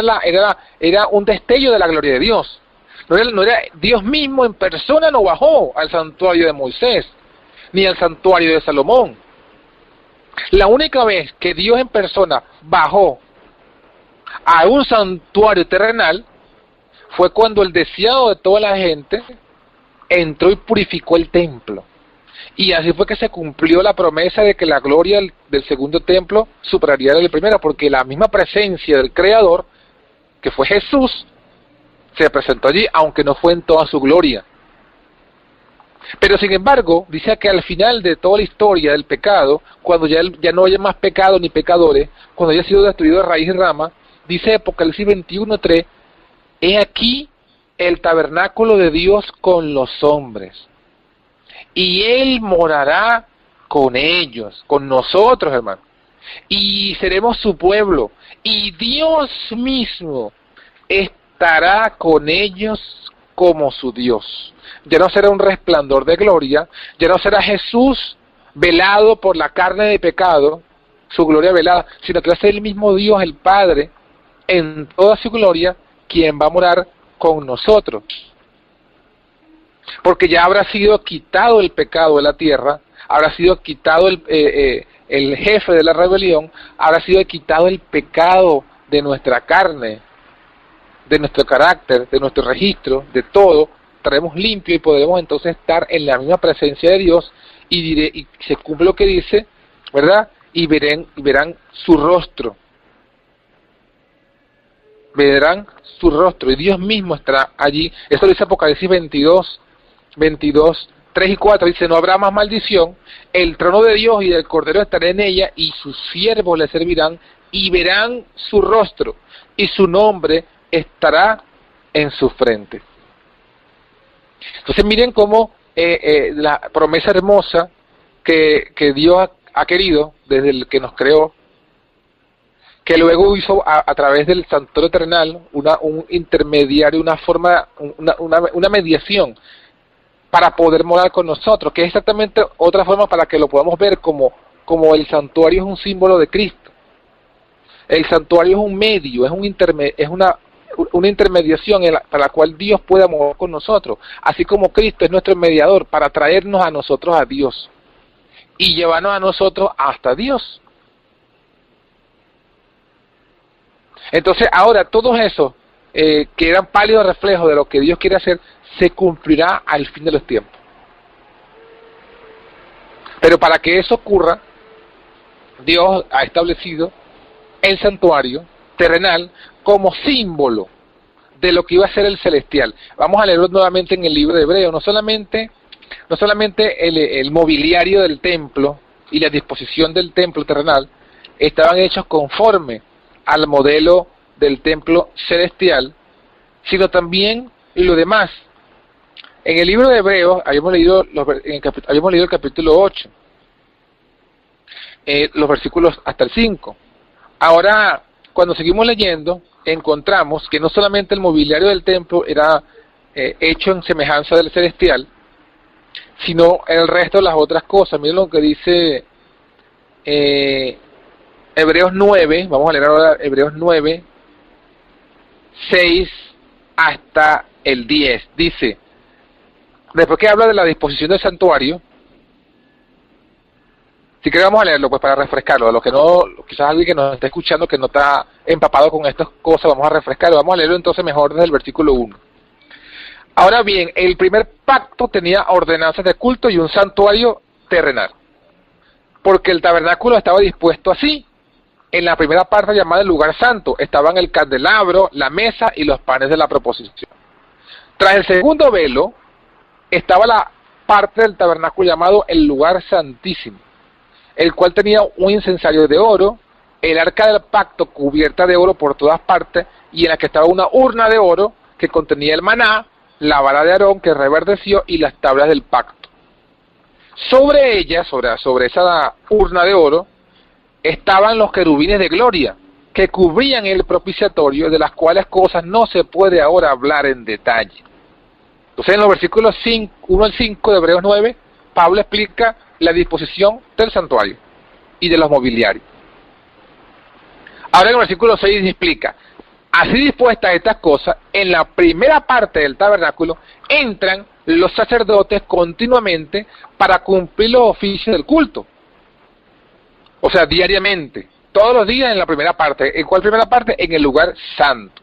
era un destello de la gloria de Dios. No era Dios mismo en persona, no bajó al santuario de Moisés, ni al santuario de Salomón. La única vez que Dios en persona bajó a un santuario terrenal fue cuando el deseado de toda la gente entró y purificó el templo. Y así fue que se cumplió la promesa de que la gloria del segundo templo superaría la del primero, porque la misma presencia del Creador, que fue Jesús, se presentó allí, aunque no fue en toda su gloria. Pero sin embargo, dice que al final de toda la historia del pecado, cuando ya no haya más pecado ni pecadores, cuando haya sido destruido de raíz y rama, dice Apocalipsis 21:3, he aquí el tabernáculo de Dios con los hombres, y Él morará con ellos, con nosotros, hermano, y seremos su pueblo, y Dios mismo estará con ellos como su Dios. Ya no será un resplandor de gloria, ya no será Jesús velado por la carne de pecado, su gloria velada, sino que va a ser el mismo Dios, el Padre, en toda su gloria, quien va a morar con nosotros. Porque ya habrá sido quitado el pecado de la tierra, habrá sido quitado el jefe de la rebelión, habrá sido quitado el pecado de nuestra carne, de nuestro carácter, de nuestro registro, de todo, estaremos limpios y podremos entonces estar en la misma presencia de Dios, y se cumple lo que dice, ¿verdad? Y verán su rostro. Verán su rostro, y Dios mismo estará allí. Eso lo dice Apocalipsis 22, 3 y 4, dice, no habrá más maldición, el trono de Dios y del Cordero estará en ella, y sus siervos le servirán, y verán su rostro, y su nombre estará en su frente. Entonces miren cómo la promesa hermosa que Dios ha querido desde el que nos creó, que luego hizo a través del santuario terrenal un intermediario, una mediación para poder morar con nosotros, que es exactamente otra forma para que lo podamos ver como el santuario es un símbolo de Cristo. El santuario es un medio, es una intermediación para la cual Dios pueda morar con nosotros, así como Cristo es nuestro mediador para traernos a nosotros a Dios y llevarnos a nosotros hasta Dios. Entonces ahora todos esos que eran pálidos reflejos de lo que Dios quiere hacer, se cumplirá al fin de los tiempos. Pero para que eso ocurra, Dios ha establecido el santuario terrenal como símbolo de lo que iba a ser el celestial. Vamos a leerlo nuevamente en el libro de Hebreos. No solamente el mobiliario del templo y la disposición del templo terrenal estaban hechos conforme al modelo del templo celestial, sino también lo demás. En el libro de Hebreos habíamos leído el capítulo 8, los versículos hasta el 5. Ahora, cuando seguimos leyendo, encontramos que no solamente el mobiliario del templo era hecho en semejanza del celestial, sino el resto de las otras cosas. Miren lo que dice Hebreos 9, vamos a leer ahora Hebreos 9, 6 hasta el 10. Dice, después que habla de la disposición del santuario, si queremos leerlo, pues para refrescarlo, a los que no, quizás alguien que nos está escuchando que no está empapado con estas cosas, vamos a refrescarlo, vamos a leerlo entonces mejor desde el versículo 1. Ahora bien, el primer pacto tenía ordenanzas de culto y un santuario terrenal, porque el tabernáculo estaba dispuesto así. En la primera parte llamada el lugar santo, estaban el candelabro, la mesa y los panes de la proposición. Tras el segundo velo, estaba la parte del tabernáculo llamado el lugar santísimo, el cual tenía un incensario de oro, el arca del pacto cubierta de oro por todas partes, y en la que estaba una urna de oro que contenía el maná, la vara de Aarón que reverdeció y las tablas del pacto. Sobre ella, sobre esa urna de oro, estaban los querubines de gloria, que cubrían el propiciatorio, de las cuales cosas no se puede ahora hablar en detalle. Entonces, en los versículos 1 al 5 de Hebreos 9, Pablo explica la disposición del santuario y de los mobiliarios. Ahora en el versículo 6 explica: así dispuestas estas cosas, en la primera parte del tabernáculo entran los sacerdotes continuamente para cumplir los oficios del culto. O sea, diariamente, todos los días en la primera parte. ¿En cuál primera parte? En el lugar santo.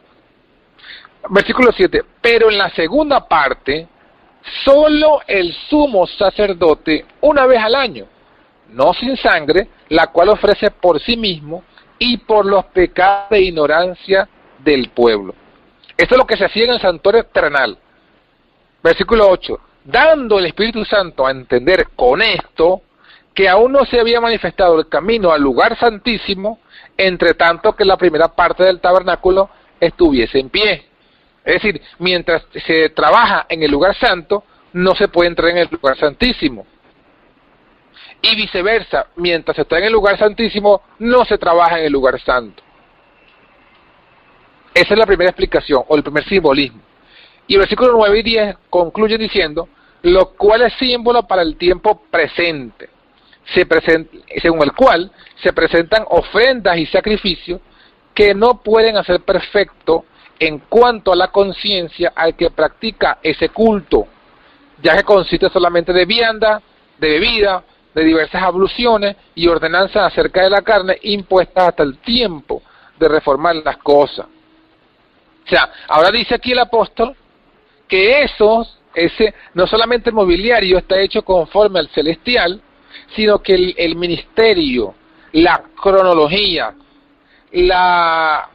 Versículo 7, pero en la segunda parte, solo el sumo sacerdote una vez al año, no sin sangre, la cual ofrece por sí mismo y por los pecados de ignorancia del pueblo. Esto es lo que se hacía en el santuario terrenal. Versículo 8, dando el Espíritu Santo a entender con esto que aún no se había manifestado el camino al lugar santísimo, entre tanto que la primera parte del tabernáculo estuviese en pie. Es decir, mientras se trabaja en el lugar santo, no se puede entrar en el lugar santísimo. Y viceversa, mientras se está en el lugar santísimo, no se trabaja en el lugar santo. Esa es la primera explicación, o el primer simbolismo. Y el versículo 9 y 10 concluyen diciendo, lo cual es símbolo para el tiempo presente, según el cual se presentan ofrendas y sacrificios que no pueden hacer perfecto en cuanto a la conciencia al que practica ese culto, ya que consiste solamente de vianda, de bebida, de diversas abluciones y ordenanzas acerca de la carne impuestas hasta el tiempo de reformar las cosas. O sea, ahora dice aquí el apóstol que ese no solamente el mobiliario está hecho conforme al celestial, sino que el ministerio, la cronología, la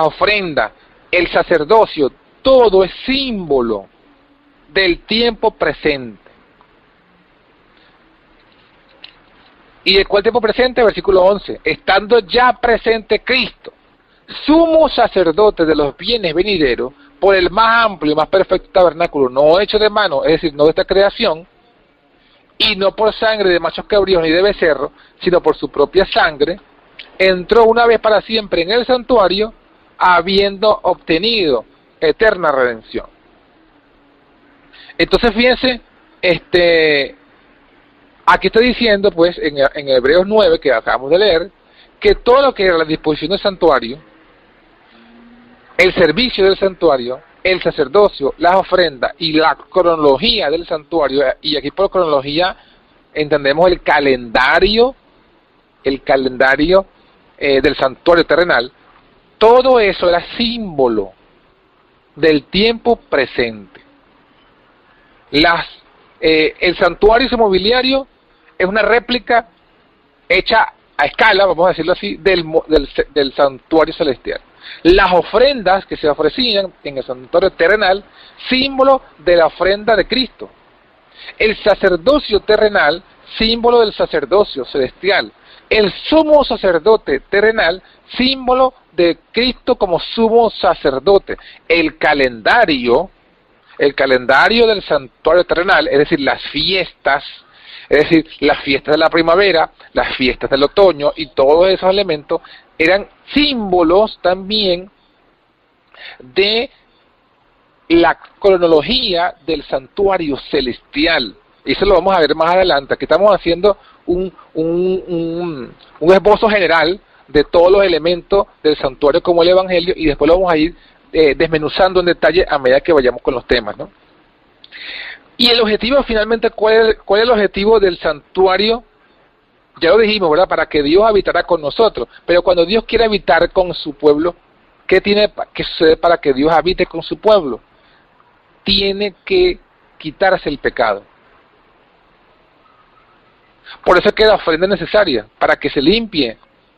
ofrenda, el sacerdocio, todo es símbolo del tiempo presente. ¿Y de cuál tiempo presente? Versículo 11. Estando ya presente Cristo, sumo sacerdote de los bienes venideros, por el más amplio y más perfecto tabernáculo, no hecho de mano, es decir, no de esta creación, y no por sangre de machos cabríos ni de becerro, sino por su propia sangre, entró una vez para siempre en el santuario, habiendo obtenido eterna redención. Entonces fíjense, aquí está diciendo pues en Hebreos 9 que acabamos de leer, que todo lo que era la disposición del santuario, el servicio del santuario, el sacerdocio, las ofrendas y la cronología del santuario, y aquí por cronología entendemos el calendario del santuario terrenal, todo eso era símbolo del tiempo presente. El santuario y su mobiliario es una réplica hecha a escala, vamos a decirlo así, del santuario celestial. Las ofrendas que se ofrecían en el santuario terrenal, símbolo de la ofrenda de Cristo. El sacerdocio terrenal, símbolo del sacerdocio celestial. El sumo sacerdote terrenal, símbolo de Cristo como sumo sacerdote. El calendario del santuario terrenal, es decir, las fiestas de la primavera, las fiestas del otoño y todos esos elementos eran símbolos también de la cronología del santuario celestial. Y eso lo vamos a ver más adelante. Aquí estamos haciendo un esbozo general de todos los elementos del santuario como el Evangelio, y después lo vamos a ir desmenuzando en detalle a medida que vayamos con los temas, ¿no? Y el objetivo finalmente, ¿cuál es el objetivo del santuario? Ya lo dijimos, ¿verdad? Para que Dios habitara con nosotros. Pero cuando Dios quiere habitar con su pueblo, ¿qué tiene que suceder para que Dios habite con su pueblo? Tiene que quitarse el pecado. Por eso es que la ofrenda es necesaria, para que se limpie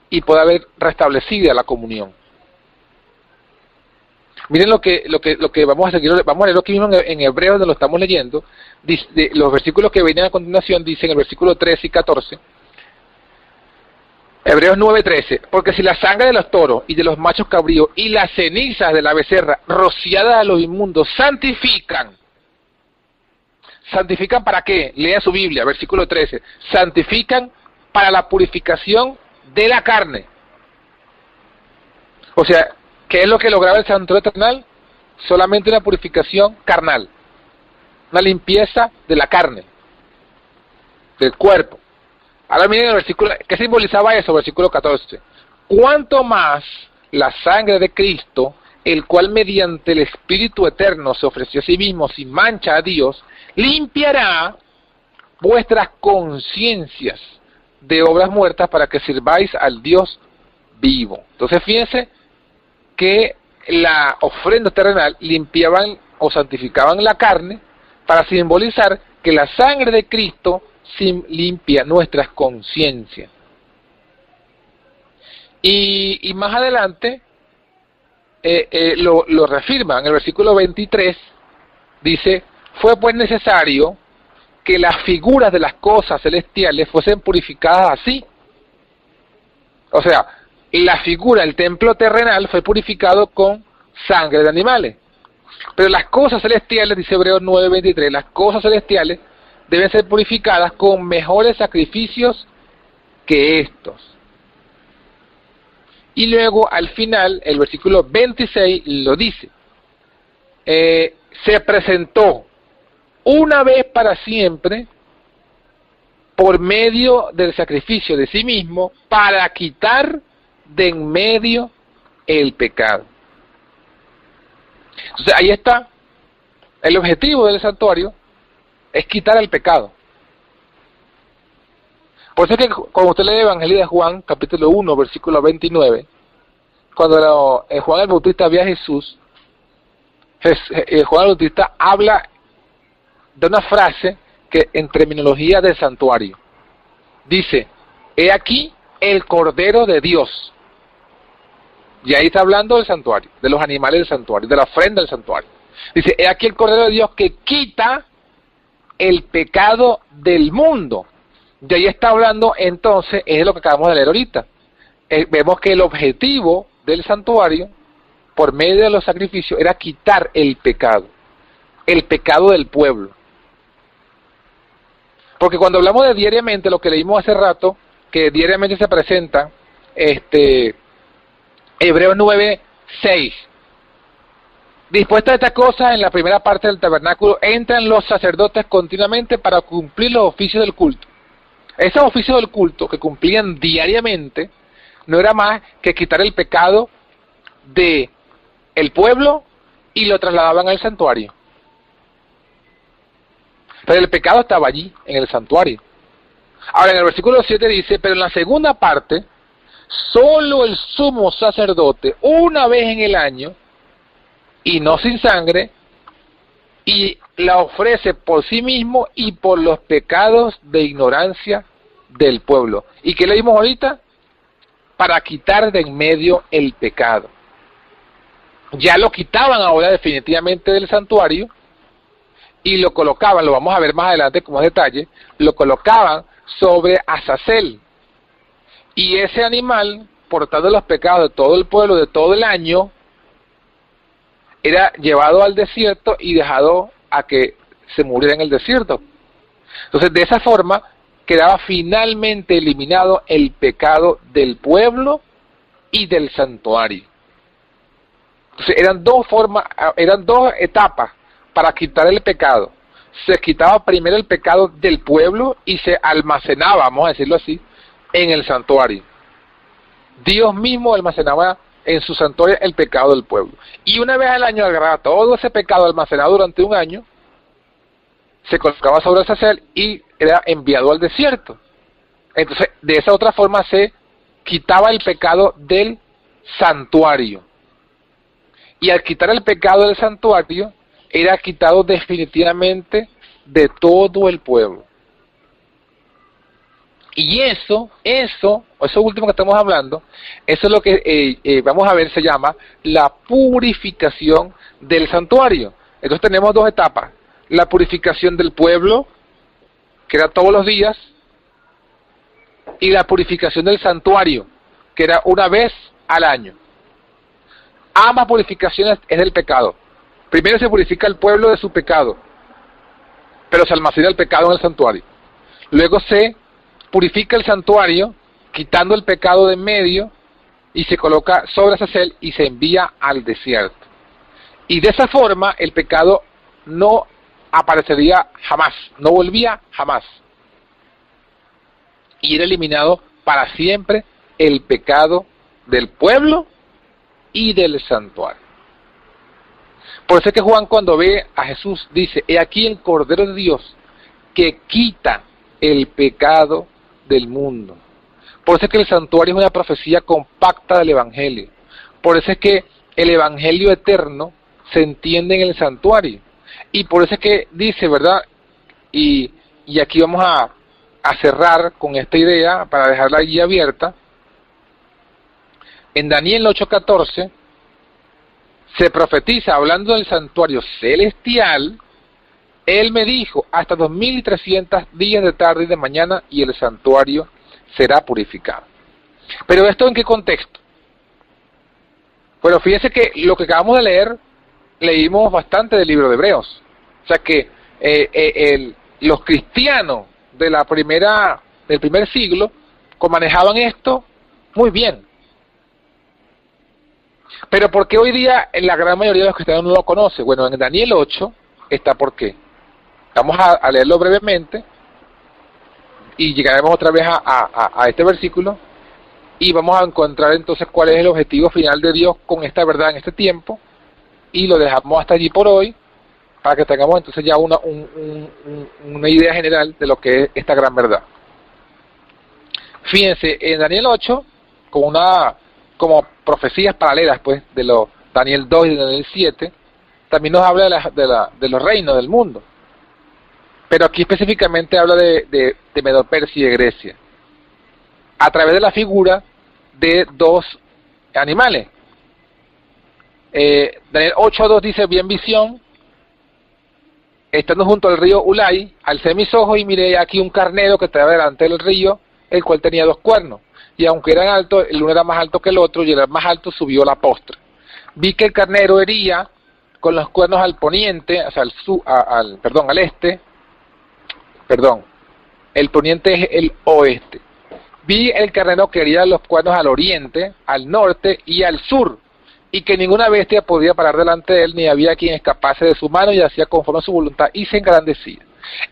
y pueda haber restablecida la comunión. Miren lo que vamos a seguir, vamos a leerlo aquí mismo en Hebreos, donde lo estamos leyendo. Los versículos que venían a continuación dicen, el versículo 13 y 14, Hebreos 9:13, porque si la sangre de los toros y de los machos cabríos y las cenizas de la becerra rociadas a los inmundos santifican. ¿Santifican para qué? Lea su Biblia, versículo 13. Santifican para la purificación de la carne. O sea, ¿qué es lo que lograba el santuario terrenal? Solamente una purificación carnal. Una limpieza de la carne, del cuerpo. Ahora miren el versículo, ¿qué simbolizaba eso? Versículo 14. Cuanto más la sangre de Cristo, el cual mediante el Espíritu Eterno se ofreció a sí mismo sin mancha a Dios, limpiará vuestras conciencias de obras muertas para que sirváis al Dios vivo. Entonces fíjense que la ofrenda terrenal limpiaban o santificaban la carne para simbolizar que la sangre de Cristo limpia nuestras conciencias. Y más adelante lo reafirma en el versículo 23, dice, fue pues necesario que las figuras de las cosas celestiales fuesen purificadas así. O sea, la figura, el templo terrenal fue purificado con sangre de animales. Pero las cosas celestiales, dice Hebreos 9:23, las cosas celestiales deben ser purificadas con mejores sacrificios que estos. Y luego al final, el versículo 26 lo dice, se presentó una vez para siempre por medio del sacrificio de sí mismo para quitar de en medio el pecado. Entonces ahí está, el objetivo del santuario es quitar el pecado. Por eso es que cuando usted lee el Evangelio de Juan, capítulo 1, versículo 29, cuando Juan el Bautista ve a Jesús, Juan el Bautista habla de una frase que en terminología del santuario dice, he aquí el Cordero de Dios. Y ahí está hablando del santuario, de los animales del santuario, de la ofrenda del santuario. Dice, he aquí el Cordero de Dios que quita el pecado del mundo. Y ahí está hablando entonces, es lo que acabamos de leer ahorita. Vemos que el objetivo del santuario, por medio de los sacrificios, era quitar el pecado del pueblo. Porque cuando hablamos de diariamente, lo que leímos hace rato, que diariamente se presenta, Hebreos 9:6. Dispuesta a esta cosa, en la primera parte del tabernáculo, entran los sacerdotes continuamente para cumplir los oficios del culto. Esos oficios del culto que cumplían diariamente, no era más que quitar el pecado de el pueblo y lo trasladaban al santuario. Pero el pecado estaba allí, en el santuario. Ahora en el versículo 7 dice, pero en la segunda parte, solo el sumo sacerdote, una vez en el año, y no sin sangre, y la ofrece por sí mismo y por los pecados de ignorancia del pueblo. ¿Y qué leímos ahorita? Para quitar de en medio el pecado. Ya lo quitaban ahora definitivamente del santuario, y lo colocaban, lo vamos a ver más adelante con más detalle, lo colocaban sobre Azazel. Y ese animal, portando los pecados de todo el pueblo, de todo el año, era llevado al desierto y dejado a que se muriera en el desierto. Entonces, de esa forma, quedaba finalmente eliminado el pecado del pueblo y del santuario. Entonces, eran dos etapas para quitar el pecado. Se quitaba primero el pecado del pueblo y se almacenaba, vamos a decirlo así, en el santuario. Dios mismo almacenaba en su santuario el pecado del pueblo. Y una vez al año agarraba todo ese pecado almacenado durante un año, se colocaba sobre el Azazel y era enviado al desierto. Entonces, de esa otra forma se quitaba el pecado del santuario. Y al quitar el pecado del santuario, era quitado definitivamente de todo el pueblo. Y eso último que estamos hablando, eso es lo que vamos a ver, se llama la purificación del santuario. Entonces tenemos dos etapas: la purificación del pueblo, que era todos los días, y la purificación del santuario, que era una vez al año. Ambas purificaciones es del pecado. Primero se purifica el pueblo de su pecado, pero se almacena el pecado en el santuario. Luego se purifica el santuario, quitando el pecado de en medio, y se coloca sobre Azazel y se envía al desierto. Y de esa forma el pecado no aparecería jamás, no volvía jamás. Y era eliminado para siempre el pecado del pueblo y del santuario. Por eso es que Juan, cuando ve a Jesús, dice: he aquí el Cordero de Dios que quita el pecado del mundo. Por eso es que el santuario es una profecía compacta del Evangelio. Por eso es que el Evangelio eterno se entiende en el santuario. Y por eso es que dice, ¿verdad? Y aquí vamos a cerrar con esta idea para dejarla allí abierta. En Daniel 8:14 se profetiza, hablando del santuario celestial: él me dijo, hasta 2300 días de tarde y de mañana, y el santuario será purificado. Pero ¿esto en qué contexto? Bueno, fíjense que lo que acabamos de leer, leímos bastante del libro de Hebreos. O sea que los cristianos de del primer siglo manejaban esto muy bien. Pero ¿por qué hoy día la gran mayoría de los cristianos no lo conoce? Bueno, en Daniel 8 está por qué. Vamos a leerlo brevemente y llegaremos otra vez a este versículo y vamos a encontrar entonces cuál es el objetivo final de Dios con esta verdad en este tiempo, y lo dejamos hasta allí por hoy para que tengamos entonces ya una idea general de lo que es esta gran verdad. Fíjense, en Daniel 8, como profecías paralelas pues de los Daniel 2 y de Daniel 7, también nos habla de los reinos del mundo. Pero aquí específicamente habla de Medo-Persia y de Grecia, a través de la figura de dos animales. Daniel 8:2 dice: vi en visión, estando junto al río Ulai, alcé mis ojos y miré aquí un carnero que estaba delante del río, el cual tenía dos cuernos, y aunque eran altos, el uno era más alto que el otro, y el más alto subió a la postre. Vi que el carnero hería con los cuernos al poniente, o sea, al este. El poniente es el oeste. Vi el carnero que hería los cuernos al oriente, al norte y al sur, y que ninguna bestia podía parar delante de él, ni había quien escapase de su mano, y hacía conforme a su voluntad, y se engrandecía.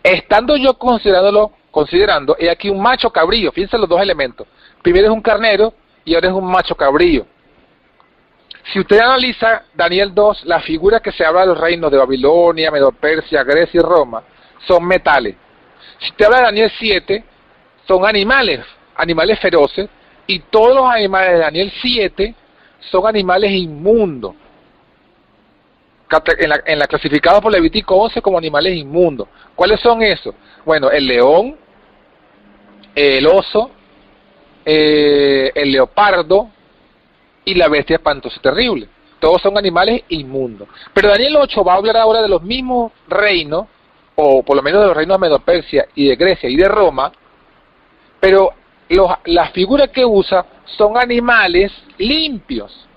Estando yo considerando, he aquí un macho cabrío. Fíjense los dos elementos. Primero es un carnero y ahora es un macho cabrío. Si usted analiza Daniel 2, las figuras que se habla de los reinos de Babilonia, Medo-Persia, Grecia y Roma, son metales. Si usted habla de Daniel 7, son animales feroces, y todos los animales de Daniel 7 son animales inmundos, en la clasificados por Levítico 11 como animales inmundos. ¿Cuáles son esos? Bueno, el león, el oso, el leopardo y la bestia espantosa y terrible. Todos son animales inmundos. Pero Daniel 8 va a hablar ahora de los mismos reinos, o por lo menos de los reinos de Medo-Persia y de Grecia y de Roma, pero las figuras que usa son animales limpios,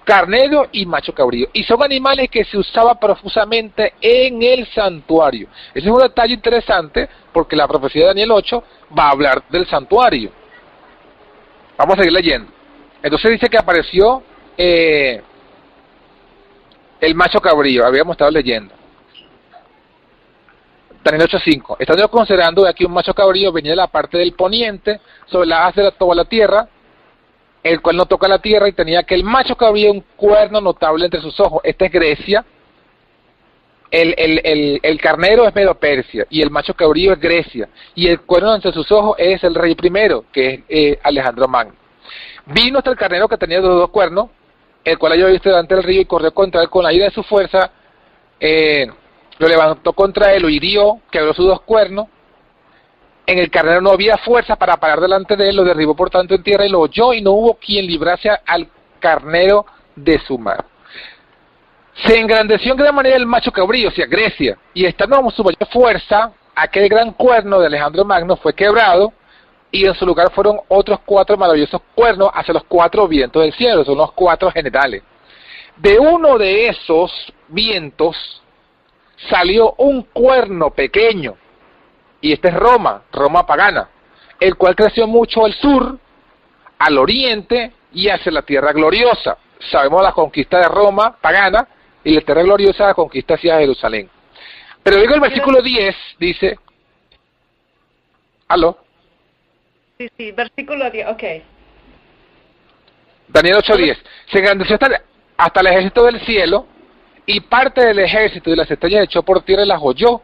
carnero y macho cabrío, y son animales que se usaba profusamente en el santuario. Ese es un detalle interesante, porque la profecía de Daniel 8 va a hablar del santuario. Vamos a seguir leyendo. Entonces dice que apareció el macho cabrío, habíamos estado leyendo. Daniel 8:5. Estando yo considerando aquí un macho cabrío, venía de la parte del poniente, sobre la haz de toda la tierra, el cual no toca la tierra, y tenía que el macho cabrío un cuerno notable entre sus ojos. Esta es Grecia. El carnero es Medo-Persia, y el macho cabrío es Grecia, y el cuerno entre sus ojos es el rey primero, que es Alejandro Magno. Vino hasta el carnero que tenía los dos cuernos, el cual había visto delante del río, y corrió contra él con la ira de su fuerza, lo levantó contra él, lo hirió, quebró sus dos cuernos, En el carnero no había fuerza para parar delante de él, lo derribó por tanto en tierra y lo holló, y no hubo quien librase al carnero de su mano. Se engrandeció en gran manera el macho cabrío, o sea, Grecia, y estando como su mayor fuerza, aquel gran cuerno de Alejandro Magno fue quebrado, y en su lugar fueron otros 4 maravillosos cuernos hacia los 4 vientos del cielo, son los 4 generales. De uno de esos vientos salió un cuerno pequeño, y este es Roma, Roma pagana, el cual creció mucho al sur, al oriente y hacia la tierra gloriosa. Sabemos la conquista de Roma pagana y la tierra gloriosa, la conquista hacia Jerusalén. Pero luego el versículo 10 dice, ¿aló? Sí, versículo 10, ok. Daniel 8:10, se engrandeció hasta el ejército del cielo, y parte del ejército de las estrellas echó por tierra y las holló.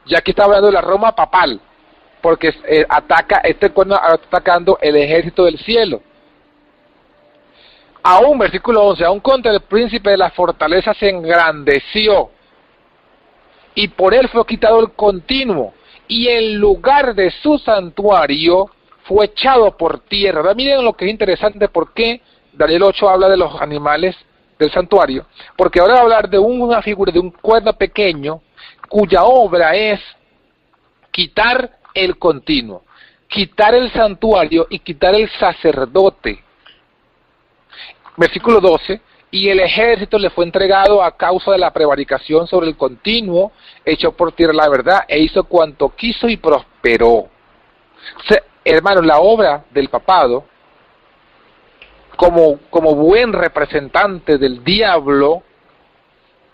Ya aquí está hablando de la Roma papal, porque este cuerno está atacando el ejército del cielo. Aún, versículo 11, aún contra el príncipe de la fortaleza se engrandeció, y por él fue quitado el continuo, y el lugar de su santuario fue echado por tierra. Ahora miren lo que es interesante, porque Daniel 8 habla de los animales del santuario, porque ahora va a hablar de una figura de un cuerno pequeño, cuya obra es quitar el continuo, quitar el santuario y quitar el sacerdote. Versículo 12, y el ejército le fue entregado a causa de la prevaricación sobre el continuo, echó por tierra la verdad e hizo cuanto quiso y prosperó. Hermanos, la obra del papado, como buen representante del diablo,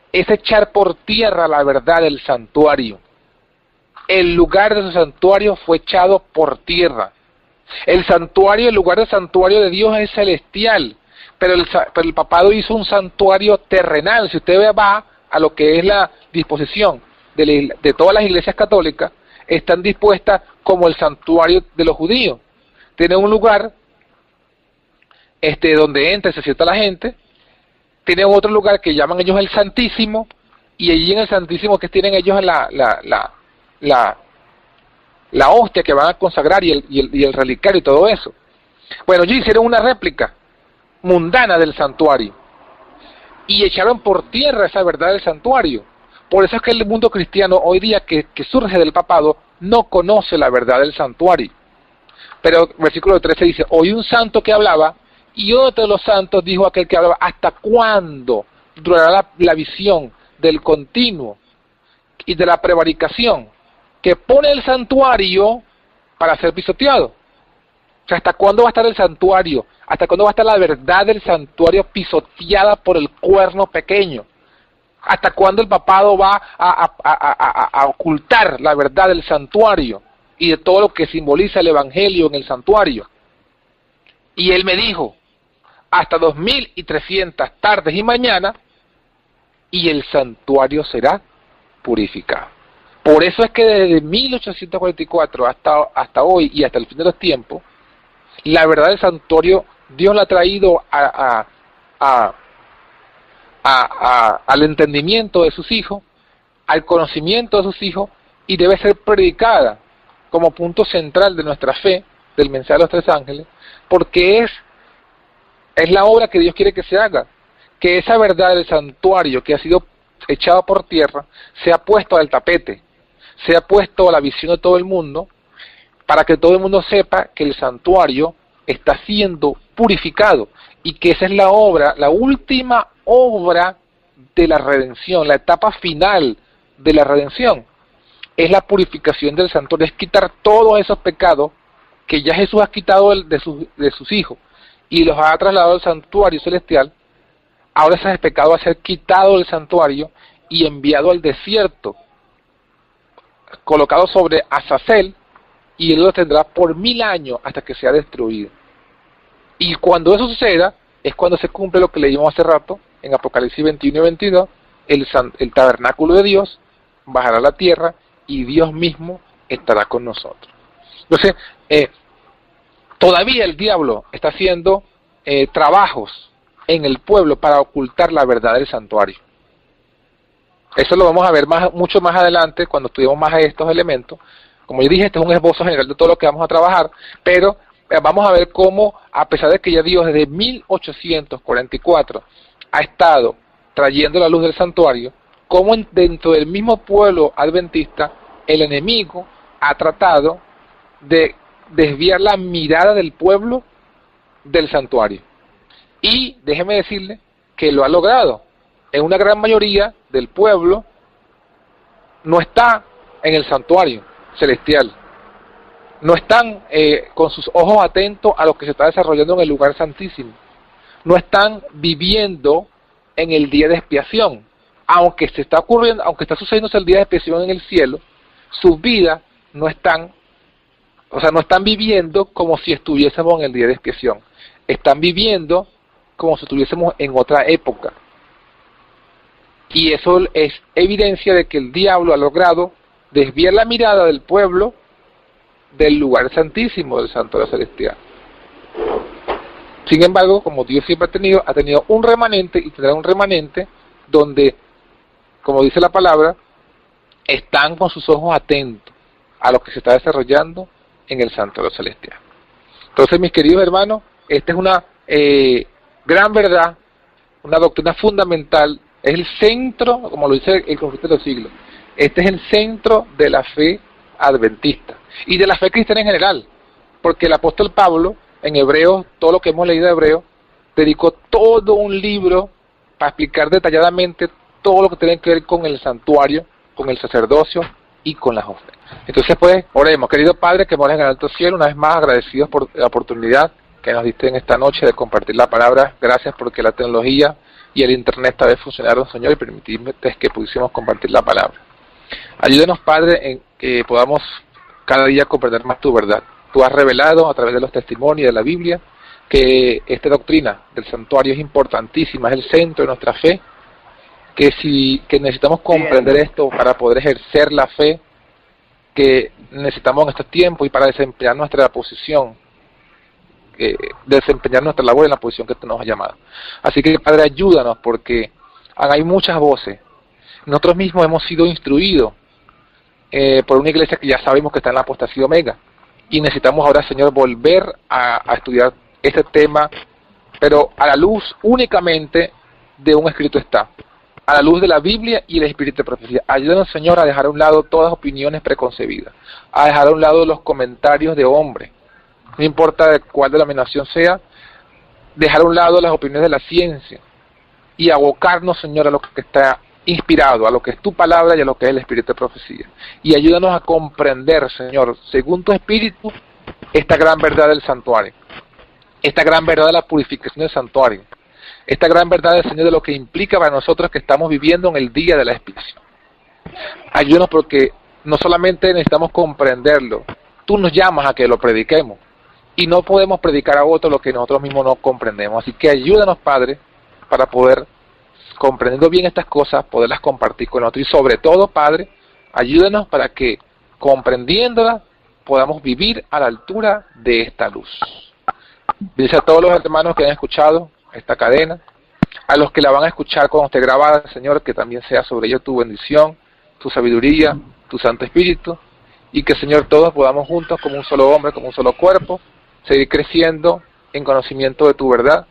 es echar por tierra la verdad del santuario. El lugar de su santuario fue echado por tierra. El santuario, el lugar del santuario de Dios es celestial, pero el papado hizo un santuario terrenal. Si usted va a lo que es la disposición de todas las iglesias católicas, están dispuestas como el santuario de los judíos. Tienen un lugar donde entra y se sienta la gente. Tienen otro lugar que llaman ellos el Santísimo, y allí en el Santísimo que tienen ellos la hostia que van a consagrar y el relicario y todo eso. Bueno, ellos hicieron una réplica mundana del santuario y echaron por tierra esa verdad del santuario. Por eso es que el mundo cristiano hoy día que surge del papado no conoce la verdad del santuario. Pero versículo 13 dice, oí un santo que hablaba, y otro de los santos dijo a aquel que hablaba, ¿hasta cuándo durará la visión del continuo y de la prevaricación que pone el santuario para ser pisoteado? O sea, ¿hasta cuándo va a estar el santuario? ¿Hasta cuándo va a estar la verdad del santuario pisoteada por el cuerno pequeño? ¿Hasta cuándo el papado va a ocultar la verdad del santuario y de todo lo que simboliza el evangelio en el santuario? Y él me dijo, hasta 2300 tardes y mañanas, y el santuario será purificado. Por eso es que desde 1844 hasta hoy y hasta el fin de los tiempos, la verdad del santuario Dios la ha traído al entendimiento de sus hijos, al conocimiento de sus hijos, y debe ser predicada como punto central de nuestra fe, del mensaje de los 3 ángeles, porque es la obra que Dios quiere que se haga, que esa verdad del santuario que ha sido echada por tierra sea puesto al tapete, sea puesto a la visión de todo el mundo, para que todo el mundo sepa que el santuario está siendo purificado, y que esa es la obra, la última obra de la redención, la etapa final de la redención, es la purificación del santuario, es quitar todos esos pecados que ya Jesús ha quitado de sus hijos, y los ha trasladado al santuario celestial. Ahora ese pecado va a ser quitado del santuario y enviado al desierto, colocado sobre Azazel, y él lo tendrá por 1000 años hasta que sea destruido. Y cuando eso suceda, es cuando se cumple lo que leímos hace rato, en Apocalipsis 21 y 22, el tabernáculo de Dios bajará a la tierra y Dios mismo estará con nosotros. Entonces, todavía el diablo está haciendo trabajos en el pueblo para ocultar la verdad del santuario. Eso lo vamos a ver mucho más adelante cuando estudiemos más estos elementos, Como yo dije, este es un esbozo general de todo lo que vamos a trabajar, pero vamos a ver cómo, a pesar de que ya Dios desde 1844 ha estado trayendo la luz del santuario, cómo dentro del mismo pueblo adventista el enemigo ha tratado de desviar la mirada del pueblo del santuario. Y déjeme decirle que lo ha logrado. En una gran mayoría del pueblo no está en el santuario celestial. No están con sus ojos atentos a lo que se está desarrollando en el lugar santísimo. No están viviendo en el día de expiación. Aunque se está ocurriendo, aunque está sucediendo el día de expiación en el cielo, sus vidas no están, no están viviendo como si estuviésemos en el día de expiación. Están viviendo como si estuviésemos en otra época. Y eso es evidencia de que el diablo ha logrado desviar la mirada del pueblo del lugar santísimo del santuario celestial. Sin embargo, como Dios siempre ha tenido un remanente y tendrá un remanente donde, como dice la palabra, están con sus ojos atentos a lo que se está desarrollando en el santuario celestial. Entonces, mis queridos hermanos, esta es una gran verdad, una doctrina fundamental, es el centro, como lo dice el conflicto de los siglos, este es el centro de la fe adventista y de la fe cristiana en general, porque el apóstol Pablo, en Hebreos, todo lo que hemos leído de Hebreos, dedicó todo un libro para explicar detalladamente todo lo que tiene que ver con el santuario, con el sacerdocio y con las ofrendas. Entonces, pues, oremos. Querido Padre, que moras en el alto cielo, una vez más agradecidos por la oportunidad que nos diste en esta noche de compartir la palabra. Gracias porque la tecnología y el internet esta vez funcionaron, Señor, y permitiste que pudiésemos compartir la palabra. Ayúdenos, Padre, en que podamos cada día comprender más tu verdad. Tú has revelado a través de los testimonios de la Biblia que esta doctrina del santuario es importantísima, es el centro de nuestra fe, que necesitamos comprender esto para poder ejercer la fe que necesitamos en estos tiempos y para desempeñar nuestra posición, desempeñar nuestra labor en la posición que tú nos has llamado. Así que, Padre, ayúdanos, porque hay muchas voces. Nosotros mismos hemos sido instruidos por una iglesia que ya sabemos que está en la apostasía omega, y necesitamos ahora, Señor, volver a estudiar este tema, pero a la luz únicamente de un escrito está, a la luz de la Biblia y el espíritu de profecía. Ayúdanos, Señor, a dejar a un lado todas las opiniones preconcebidas, a dejar a un lado los comentarios de hombres, no importa de cuál denominación sea, dejar a un lado las opiniones de la ciencia y abocarnos, Señor, a lo que está inspirado, a lo que es tu palabra y a lo que es el espíritu de profecía. Y ayúdanos a comprender, Señor, según tu espíritu, esta gran verdad del santuario, esta gran verdad de la purificación del santuario, esta gran verdad, Señor, de lo que implica para nosotros que estamos viviendo en el día de la expiación. Ayúdanos, porque no solamente necesitamos comprenderlo, tú nos llamas a que lo prediquemos, y no podemos predicar a otros lo que nosotros mismos no comprendemos. Así que ayúdanos, Padre, para poder, comprendiendo bien estas cosas, poderlas compartir con otros. Y sobre todo, Padre, ayúdanos para que, comprendiéndolas, podamos vivir a la altura de esta luz. Dice a todos los hermanos que han escuchado esta cadena, a los que la van a escuchar cuando esté grabada, Señor, que también sea sobre ellos tu bendición, tu sabiduría, tu Santo Espíritu, y que, Señor, todos podamos juntos, como un solo hombre, como un solo cuerpo, seguir creciendo en conocimiento de tu verdad,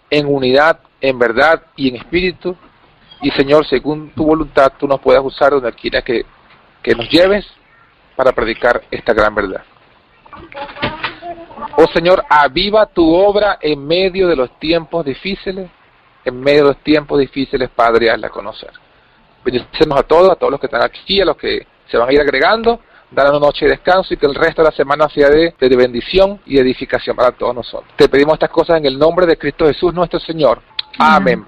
en unidad, en verdad y en espíritu. Y, Señor, según tu voluntad, tú nos puedas usar donde quiera que nos lleves para predicar esta gran verdad. Oh, Señor, aviva tu obra en medio de los tiempos difíciles, Padre, hazla conocer. Bendícenos a todos los que están aquí, a los que se van a ir agregando, dar una noche de descanso y que el resto de la semana sea de bendición y edificación para todos nosotros. Te pedimos estas cosas en el nombre de Cristo Jesús nuestro Señor. Amén.